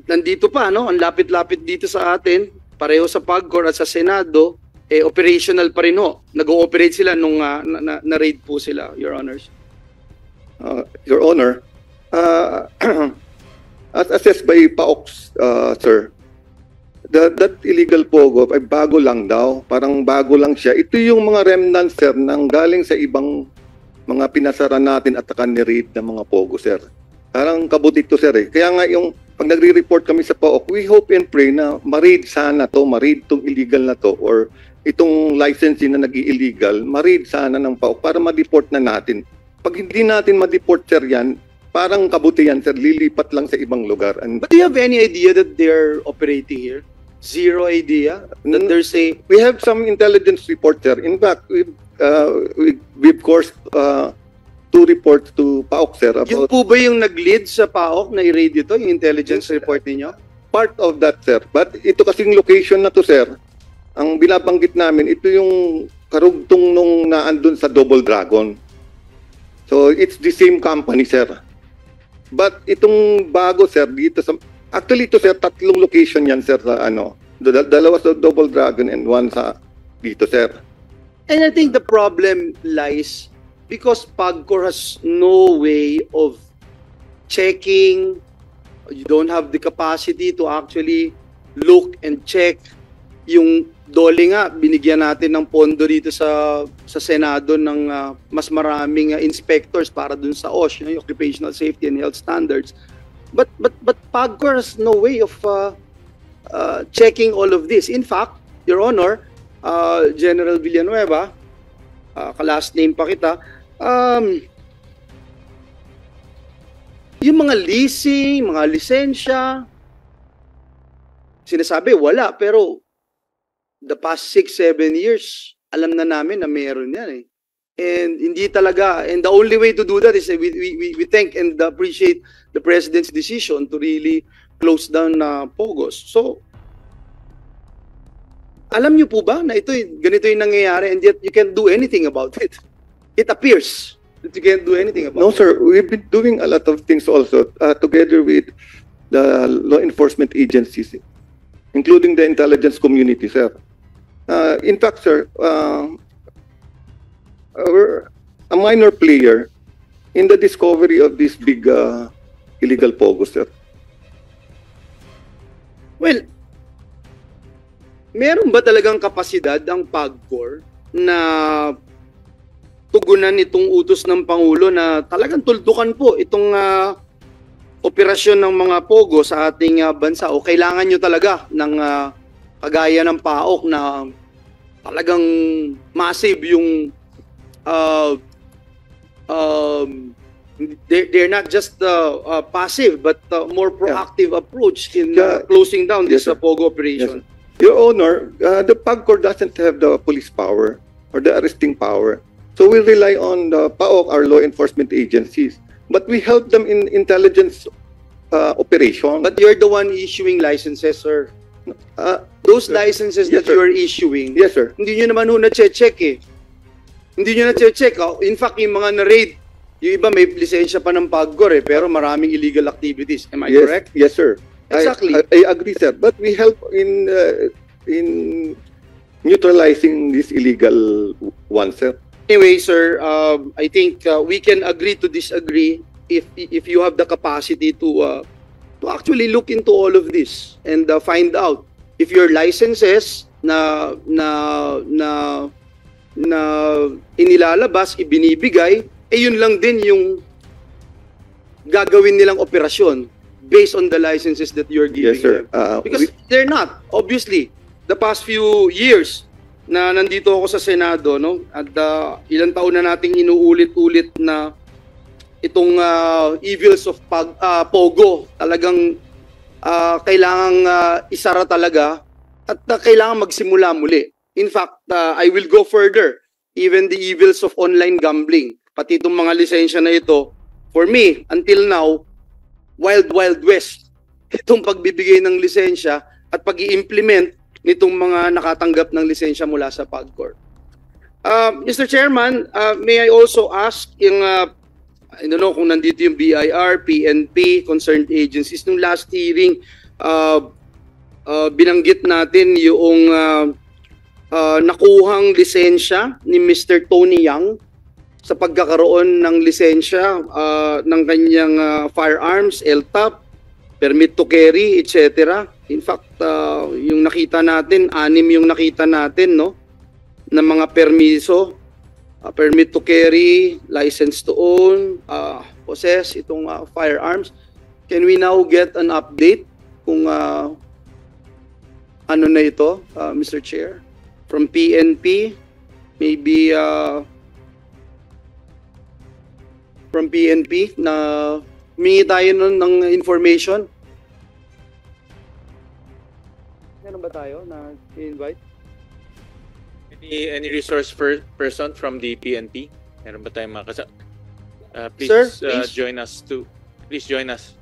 nandito pa, no? Ang lapit-lapit dito sa atin, pareho sa PAGCOR at sa Senado, operational pa rin ho. Nag-ooperate sila nung na-raid po sila, Your Honors. Your Honor, as assessed by PAOK, sir, that illegal pogo ay bago lang daw. Parang bago lang siya. Ito yung mga remnants, sir, nang galing sa ibang mga pinasara natin at ni-raid ng mga pogo, sir. Parang kabutit to, sir. Kaya nga yung pag nagre-report kami sa PAOK, we hope and pray na ma-raid sana to, ma-raid tong illegal na to, or itong licensing na nag-illegal, ma-raid sana ng PAOK para ma-deport na natin. Pag hindi natin ma-deport, sir, yan, parang kabuti yan, sir, lilipat lang sa ibang lugar. And But do you have any idea that they're operating here? Zero idea that there's a... we have some intelligence report, sir. In fact, we've course 2 reports to PAOK, sir, Yung about po ba yung nag-lead sa PAOK na i-raid ito, yung intelligence report ninyo? part of that, sir. But ito kasing location na to, sir, ang binabanggit namin, ito yung karugtong nung naandun sa Double Dragon. So, it's the same company, sir. But itong bago, sir, dito sa... Actually, ito, sir, 3 location yan, sir, sa ano. Dalawa sa Double Dragon and 1 sa dito, sir. And I think the problem lies because PAGCOR has no way of checking. You don't have the capacity to actually look and check. Yung DOLE nga, binigyan natin ng pondo dito sa Senado ng mas maraming inspectors para dun sa OSH, yung Occupational Safety and Health Standards. But PAGCOR has no way of checking all of this. In fact, Your Honor, General Villanueva, ka-last name pa kita, yung mga leasing, mga lisensya, sinasabi wala, pero the past 6-7 years, alam na namin na meron yan eh. And hindi talaga, and the only way to do that is we thank and appreciate the President's decision to really close down POGOs. So, alam niyo po ba na ito ganito yung nangyayari and yet you can't do anything about it? it appears that you can't do anything about No, it. sir. We've been doing a lot of things also together with the law enforcement agencies, including the intelligence community, sir. In fact, sir, we're a minor player in the discovery of this big illegal pogo, sir. Well, meron ba talagang kapasidad ang PAGCOR na tugunan itong utos ng Pangulo na talagang tuldukan po itong operasyon ng mga pogo sa ating bansa? O kailangan nyo talaga ng kagaya ng PAOK na talagang massive yung they're not just passive but more proactive approach in closing down this pogo operation? Your Honor, the PAGCOR doesn't have the police power or the arresting power. So we rely on the PAOK, our law enforcement agencies. But we help them in intelligence operation. But you're the one issuing licenses, sir. Those licenses Yes, that sir. you're issuing, Yes, sir. hindi nyo naman na-check eh. Hindi nyo na-check. In fact, yung mga na-raid, yung iba may lisensya pa ng PAGCOR eh, pero maraming illegal activities. Am I correct? Yes, sir. Exactly. I agree, sir. But we help in neutralizing these illegal ones, sir. Anyway, sir, I think we can agree to disagree if you have the capacity to actually look into all of this and find out if your licenses na inilalabas, ibinibigay, yun lang din yung gagawin nilang operasyon based on the licenses that you're giving Yes, sir. them. Because they're not, obviously. The past few years na nandito ako sa Senado, no? At ilang taon na nating inuulit-ulit na itong evils of Pogo talagang kailangang isara talaga at kailangan magsimula muli. In fact, I will go further. Even the evils of online gambling, pati itong mga lisensya na ito, for me, until now, wild west. Itong pagbibigay ng lisensya at pag-i-implement nitong mga nakatanggap ng lisensya mula sa PAGCOR. Mr. Chairman, may I also ask yung, I don't know kung nandito yung BIR, PNP, concerned agencies, nung last hearing, binanggit natin yung nakuhang lisensya ni Mr. Tony Yang sa pagkakaroon ng lisensya ng kanyang firearms, LTAP, permit to carry, etc. In fact, yung nakita natin, 6 yung nakita natin, no, ng mga permiso, permit to carry, license to own, possess itong firearms. Can we now get an update kung ano na ito, Mr. Chair? From PNP, maybe from PNP na humingi tayo nun ng information. Meron ba tayo na invite? Any resource person from the PNP? Meron ba tayong mga please, Sir, please. Join us too. Please join us.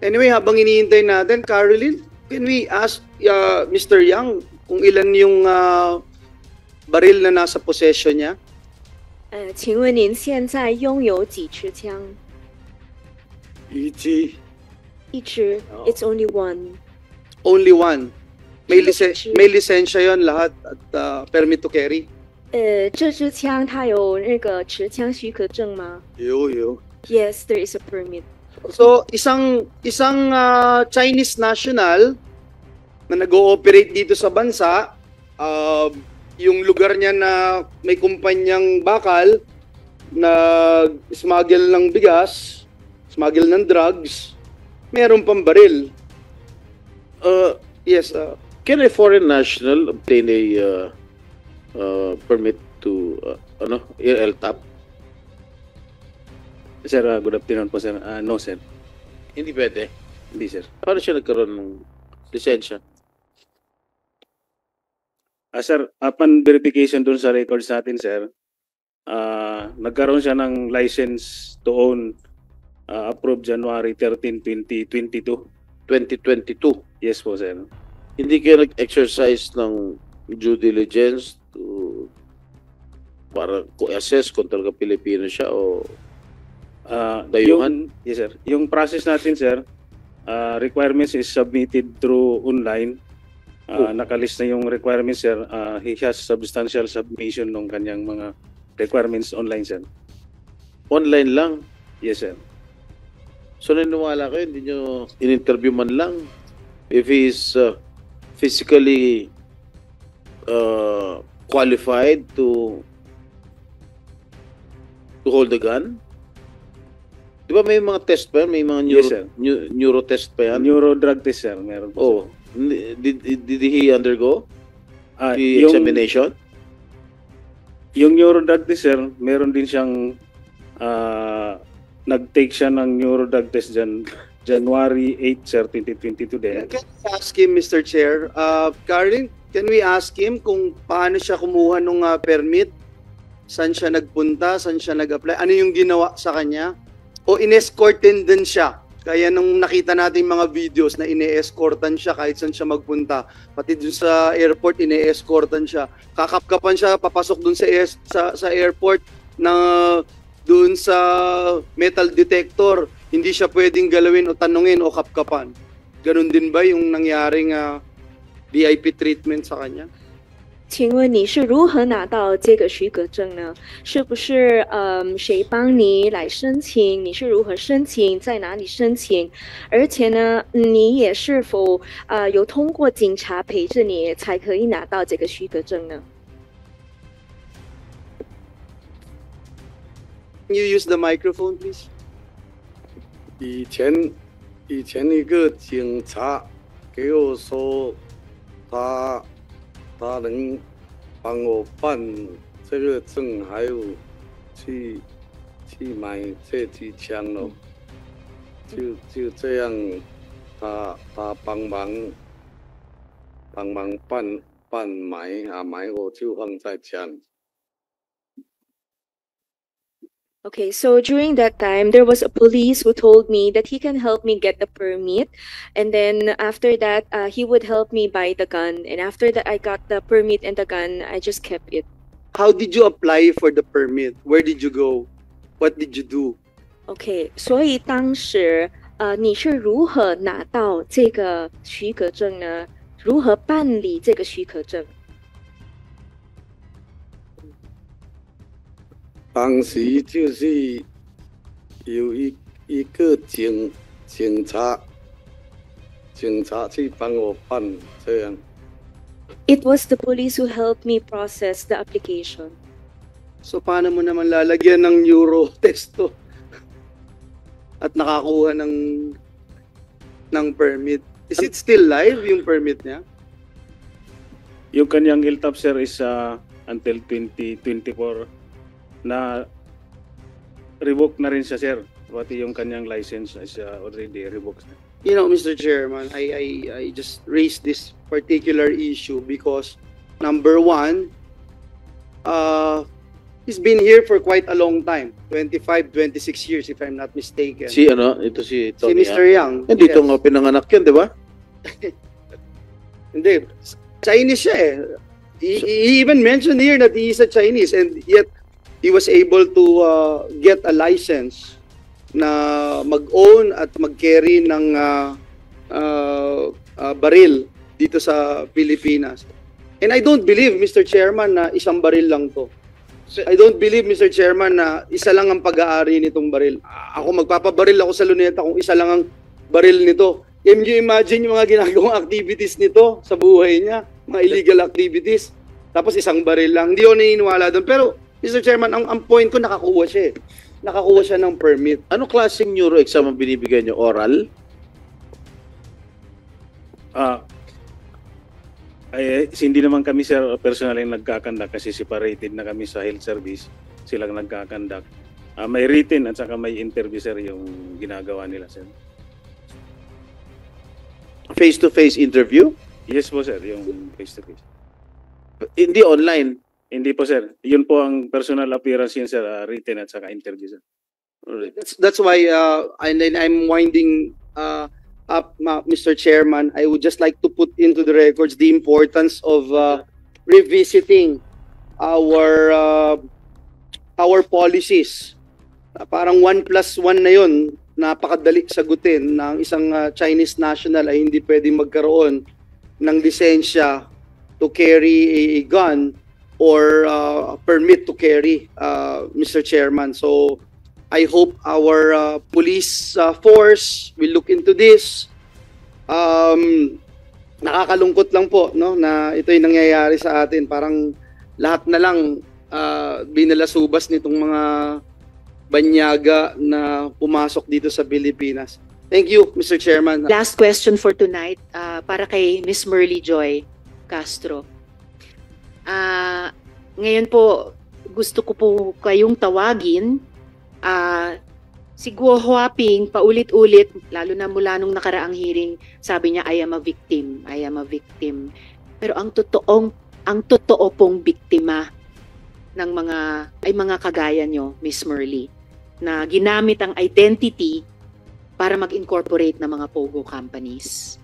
Anyway, habang iniintay natin, Caroline, can we ask Mr. Yang kung ilan yung baril na nasa possession niya? 请问您现在拥有几支枪？一支。一支。It's only one. Only one. May lisensya yon lahat at permit to carry? 这支枪它有那个持枪许可证吗？有。Yes, there is a permit. So, isang Chinese national na nag-ooperate dito sa bansa, yung lugar niya na may kumpanyang bakal na smuggle ng bigas, smuggle ng drugs, meron pang baril. Yes. Can a foreign national obtain a permit to LTAP? Sir, good afternoon po, sir. No, sir. Hindi pwede. Hindi, sir. Paano siya nagkaroon ng lisensya? Sir, upon verification dun sa records natin, sir, nagkaroon siya ng license to own approved January 13, 2022. 2022? Yes po, sir. Hindi kayo nag-exercise ng due diligence para assess kung talaga Pilipino siya o dayuhan? Yes, sir. Yung process natin, sir, requirements is submitted through online. Nakalist na yung requirements, sir. He has substantial submission ng kanyang mga requirements online, sir. Online lang? Yes, sir. So naniniwala kayo, hindi nyo in-interview man lang if he is physically qualified to hold the gun? Di ba may mga test pa yan? May mga Yes, sir. neuro test pa yan? Neuro drug test, sir. Meron po, Oh, did he undergo the yung- examination? Yung neuro drug test, sir, meron din siyang nag-take siya ng neuro drug test dyan, January 8, sir, 2022 din. Can we ask him, Mr. Chair? Karen, can we ask him kung paano siya kumuha ng permit? Saan siya nagpunta? Saan siya nag-apply? Ano yung ginawa sa kanya? O in-escortin din siya? Kaya nung nakita natin mga videos na ine-escortan siya kahit saan siya magpunta, pati dun sa airport ine-escortan siya. Kakapkapan siya papasok dun sa airport na dun sa metal detector. Hindi siya pwedeng galawin o tanungin o kapkapan. Ganun din ba yung nangyaring VIP treatment sa kanya? 请问你是如何拿到这个许可证呢？是不是谁帮你来申请？你是如何申请？在哪里申请？而且呢，你也是否有通过警察陪着你才可以拿到这个许可证呢？ Can you use the microphone, please? 以前一个警察给我说，他能帮我办这个证，还有去买这支枪咯，就这样，他帮忙买我就放在家里。 Okay, so during that time, there was a police who told me that he can help me get the permit. And then after that, he would help me buy the gun. And after that, I got the permit and the gun, I just kept it. How did you apply for the permit? Where did you go? What did you do? Okay, 所以当时你是如何拿到这个许可证呢？如何办理这个许可证？ 当时就是有一个警察去帮我办这样。 It was the police who helped me process the application. So paano mo naman lalagyan ng neuro test to? At nakakuha ng permit. Is it still live yung permit niya? Yung kanyang LTAP, sir, is until 2024 na revoke na rin siya, sir. Pati yung kanyang license is already revoked. You know, Mr. Chairman, I just raised this particular issue because number one, he's been here for quite a long time, 25, 26 years if I'm not mistaken. Si Tony Mr. Yang. Dito nga pinanganak yan, di ba? Hindi. Chinese siya eh. He even mentioned here that he is a Chinese and yet he was able to get a license na mag-own at mag-carry ng baril dito sa Pilipinas. And I don't believe, Mr. Chairman, na isang baril lang to. I don't believe, Mr. Chairman, na isa lang ang pag-aari nitong baril. Ako magpapabaril ako sa Luneta kung isa lang ang baril nito. Can you imagine yung mga ginagawang activities nito sa buhay niya? Mga illegal activities. Tapos isang baril lang. Hindi ako naniniwala doon. Pero, Mr. Chairman, ang point ko, nakakuha siya eh. Nakakuha siya ng permit. Ano klaseng neuro exam ang binibigay niyo? Oral? Hindi naman kami, sir, personally nagkakandak kasi separated na kami sa health service. Silang nagkakandak. May written at saka may interview, sir, yung ginagawa nila, sir. Face-to-face interview? Yes po, sir, yung face-to-face. Hindi online? Hindi po, sir. Yun po ang personal appearance yun, sir, written at saka interview, sir. That's why and then I'm winding up, Mr. Chairman. I would just like to put into the records the importance of revisiting our policies. Parang 1+1 na yun, napakadali sagutin ng isang Chinese national ay hindi pwedeng magkaroon ng lisensya to carry a gun or permit to carry, Mr. Chairman. So I hope our police force will look into this. Nakakalungkot lang po, no, na ito'y nangyayari sa atin. Parang lahat na lang binalasubas nitong mga banyaga na pumasok dito sa Pilipinas. Thank you, Mr. Chairman. Last question for tonight, para kay Miss Merly Joy Castro. Ngayon po, gusto ko po kayong tawagin. Si Guo Huaping, paulit-ulit, lalo na mula nung nakaraang hearing, sabi niya, I am a victim, I am a victim. Pero ang totoo pong biktima ng mga kagaya nyo, Miss Merly, na ginamit ang identity para mag-incorporate ng mga POGO companies.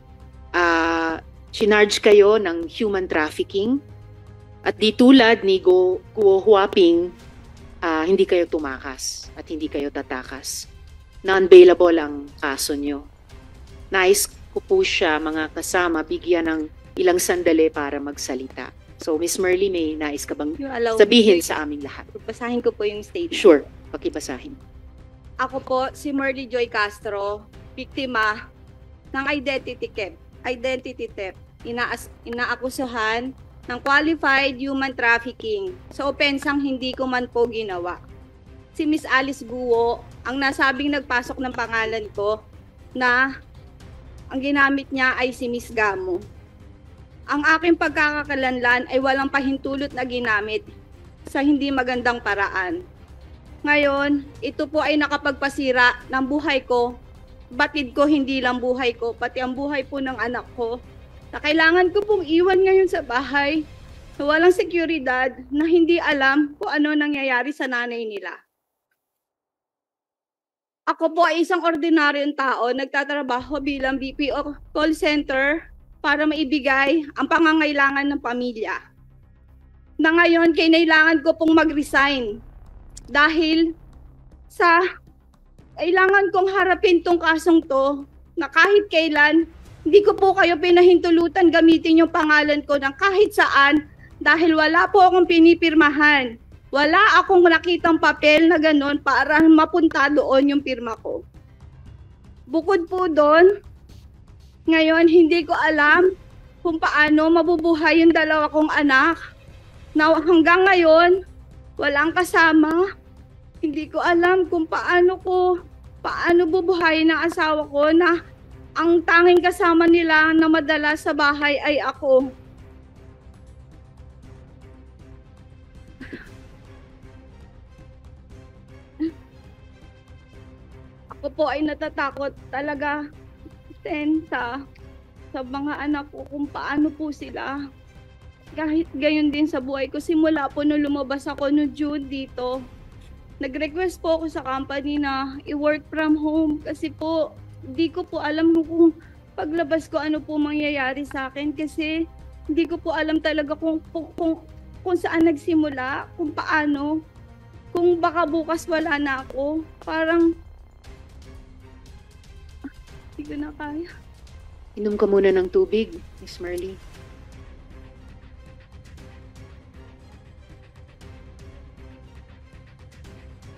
Chinarge kayo ng human trafficking at di tulad ni Guo Huaping, hindi kayo tumakas at hindi kayo tatakas. Non-bailable ang kaso nyo. Nais ko po siya, mga kasama, bigyan ng ilang sandali para magsalita. So, Miss Merly, may nais ka bang sabihin sa aming lahat? Basahin ko po yung statement. Sure, pakibasahin. Ako po, si Merly Joy Castro, biktima ng identity theft. Inaakusahan ng qualified human trafficking sa opensang hindi ko man po ginawa. Si Miss Alice Guo ang nasabing nagpasok ng pangalan ko na ang ginamit niya ay si Miss Gamo. Ang aking pagkakakalanlan ay walang pahintulot na ginamit sa hindi magandang paraan. Ngayon, ito po ay nakapagpasira ng buhay ko. Batid ko hindi lang buhay ko, pati ang buhay po ng anak ko. Na kailangan ko pong iwan ngayon sa bahay na walang seguridad, na hindi alam kung ano nangyayari sa nanay nila. Ako po ay isang ordinaryong tao, nagtatrabaho bilang BPO call center para maibigay ang pangangailangan ng pamilya. Na ngayon, kailangan ko pong mag-resign dahil sa kailangan kong harapin tong kasong to na kahit kailan, hindi ko po kayo pinahintulutan gamitin yung pangalan ko ng kahit saan dahil wala po akong pinipirmahan. Wala akong nakitang papel na gano'n para mapunta doon yung pirma ko. Bukod po doon, ngayon hindi ko alam kung paano mabubuhay yung dalawa kong anak na hanggang ngayon walang kasama. Hindi ko alam kung paano bubuhayin ng asawa ko na ang tanging kasama nila na madalas sa bahay ay ako. Ako po ay natatakot talaga sa mga anak ko kung paano po sila. Kahit gayon din sa buhay ko, simula po nung lumabas ako no June dito, nag-request po ako sa company na i-work from home kasi po hindi ko po alam kung paglabas ko ano po mangyayari sa akin kasi hindi ko po alam talaga kung saan nagsimula, kung paano, kung baka bukas wala na ako. Parang hindi ko na kaya. Inom ka muna ng tubig, Miss Merly.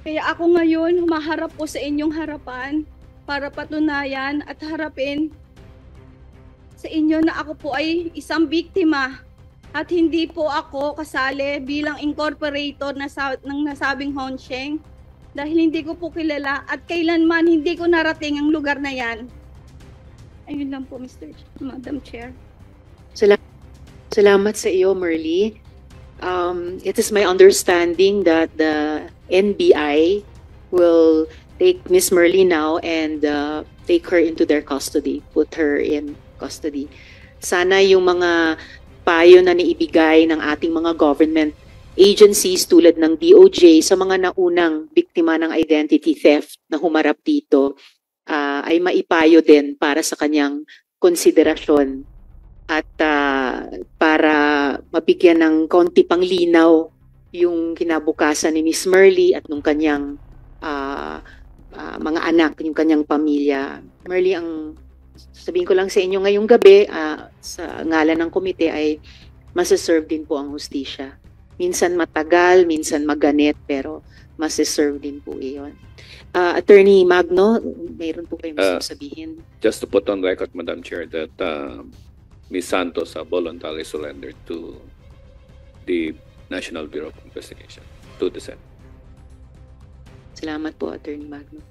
Kaya ako ngayon humaharap po sa inyong harapan para patunayan at harapin sa inyo na ako po ay isang biktima at hindi po ako kasali bilang incorporator ng nasabing Hongsheng dahil hindi ko po kilala at kailanman hindi ko narating ang lugar na yan. Ayun lang po, Madam Chair. Salamat sa iyo, Merly. It is my understanding that the NBI will take Miss Merly now and take her into their custody, put her in custody. Sana yung mga payo na niibigay ng ating mga government agencies tulad ng DOJ sa mga naunang biktima ng identity theft na humarap dito ay maipayo din para sa kanyang konsiderasyon at para para mabigyan ng konti pang linaw yung kinabukasan ni Miss Merly at nung kanyang mga anak, yung kanyang pamilya. Merly, ang sabihin ko lang sa inyo ngayong gabi, sa ngalan ng komite ay masaserve din po ang hustisya. Minsan matagal, minsan maganit, pero masaserve din po iyon. Attorney Magno, mayroon po kayong sabihin? Just to put on record, Madam Chair, that Ms. Santos voluntarily surrendered to the National Bureau of Investigation, to the Senate. Salamat po, Attorney Magno.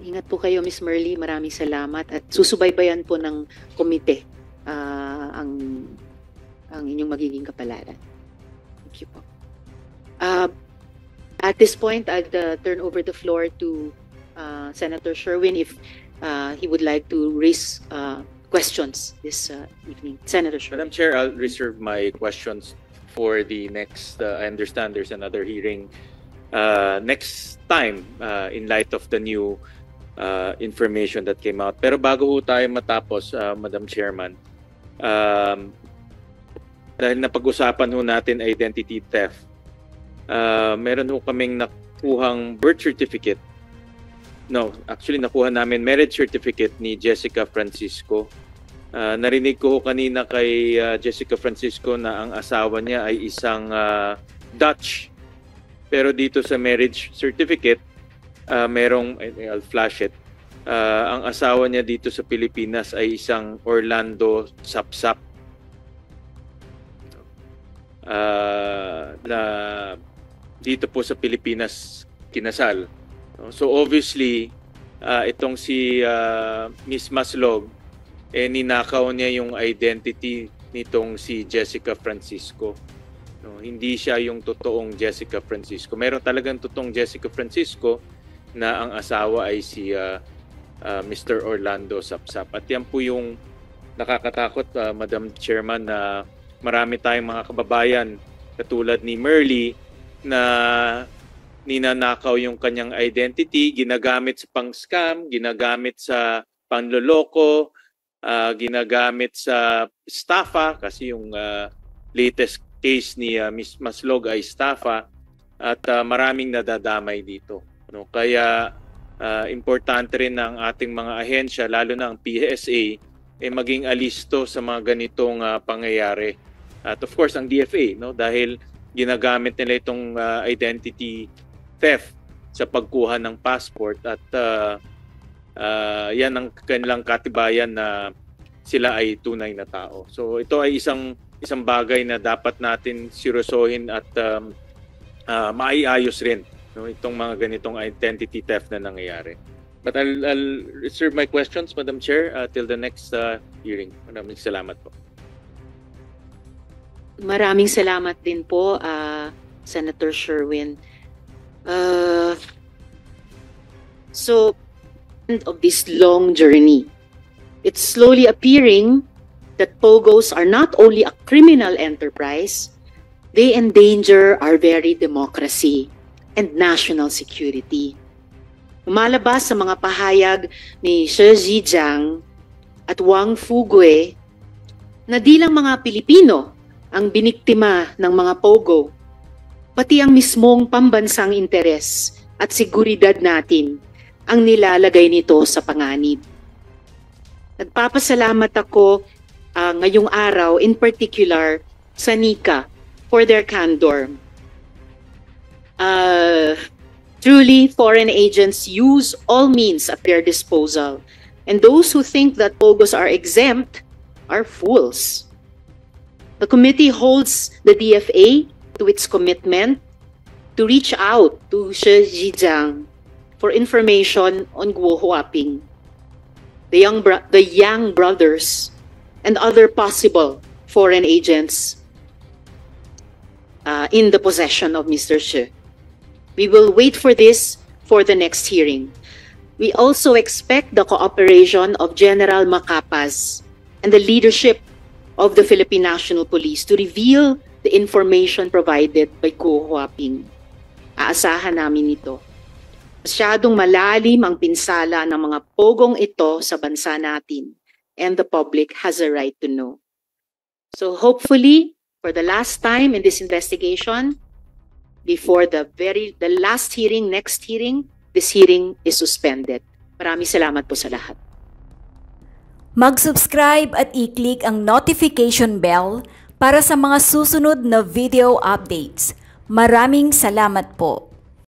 Ingat po kayo, Miss Merly. Maraming salamat. At susubaybayan po ng komite ang inyong magiging kapalaran. Thank you po. At this point, I'd turn over the floor to Senator Sherwin if he would like to raise questions this evening. Senator Sherwin. Madam Chair, I'll reserve my questions for the next, I understand there's another hearing next time in light of the new information that came out. Pero bago ho tayo matapos, Madam Chairman, dahil napag-usapan ho natin identity theft, meron ho kaming nakuhang birth certificate. No, actually nakuha namin marriage certificate ni Jessica Francisco. Narinig ko kanina kay Jessica Francisco na ang asawa niya ay isang Dutch. Pero dito sa marriage certificate, merong, I'll flash it, ang asawa niya dito sa Pilipinas ay isang Orlando Sapsap. Na dito po sa Pilipinas kinasal. So obviously, itong si Miss Maslog, ninakaw niya yung identity nitong si Jessica Francisco. No, hindi siya yung totoong Jessica Francisco. Meron talagang totoong Jessica Francisco na ang asawa ay si Mr. Orlando Sapsap. At yan po yung nakakatakot, Madam Chairman, na marami tayong mga kababayan katulad ni Merly na ninanakaw yung kanyang identity, ginagamit sa pang-scam, ginagamit sa panloloko, ginagamit sa estafa kasi yung latest case ni Ms. Maslog ay estafa at maraming nadadamay dito. No? Kaya importante rin ang ating mga ahensya, lalo na ang PSA, maging alisto sa mga ganitong pangyayari. At of course, ang DFA, no? Dahil ginagamit nila itong identity theft sa pagkuha ng passport at yan ang kanilang katibayan na sila ay tunay na tao. So ito ay isang bagay na dapat natin seryosohin at maiayos rin, no, itong mga ganitong identity theft na nangyayari. But I'll reserve my questions, Madam Chair, till the next hearing. Maraming salamat po. Maraming salamat din po, Senator Sherwin. So, end of this long journey, it's slowly appearing that POGOs are not only a criminal enterprise, they endanger our very democracy and national security. Lumalabas sa mga pahayag ni Shi Zhejiang at Wang Fugue na di lang mga Pilipino ang biniktima ng mga POGO, pati ang mismong pambansang interes at seguridad natin ang nilalagay nito sa panganib. Nagpapasalamat ako ngayong araw, in particular sa NICA, for their candor. Truly, foreign agents use all means at their disposal, and those who think that POGOs are exempt are fools. The committee holds the DFA to its commitment to reach out to Shi Zhejiang for information on Guo Huaping, the Yang brothers, and other possible foreign agents in the possession of Mr. Shi. We will wait for this for the next hearing. We also expect the cooperation of General Macapas and the leadership of the Philippine National Police to reveal the information provided by Guo Huaping. Aasahan namin ito. Masyadong malalim ang pinsala ng mga pogong ito sa bansa natin, and the public has a right to know. So hopefully, for the last time in this investigation, before the last hearing, next hearing, this hearing is suspended. Maraming salamat po sa lahat. Mag-subscribe at i-click ang notification bell para sa mga susunod na video updates. Maraming salamat po.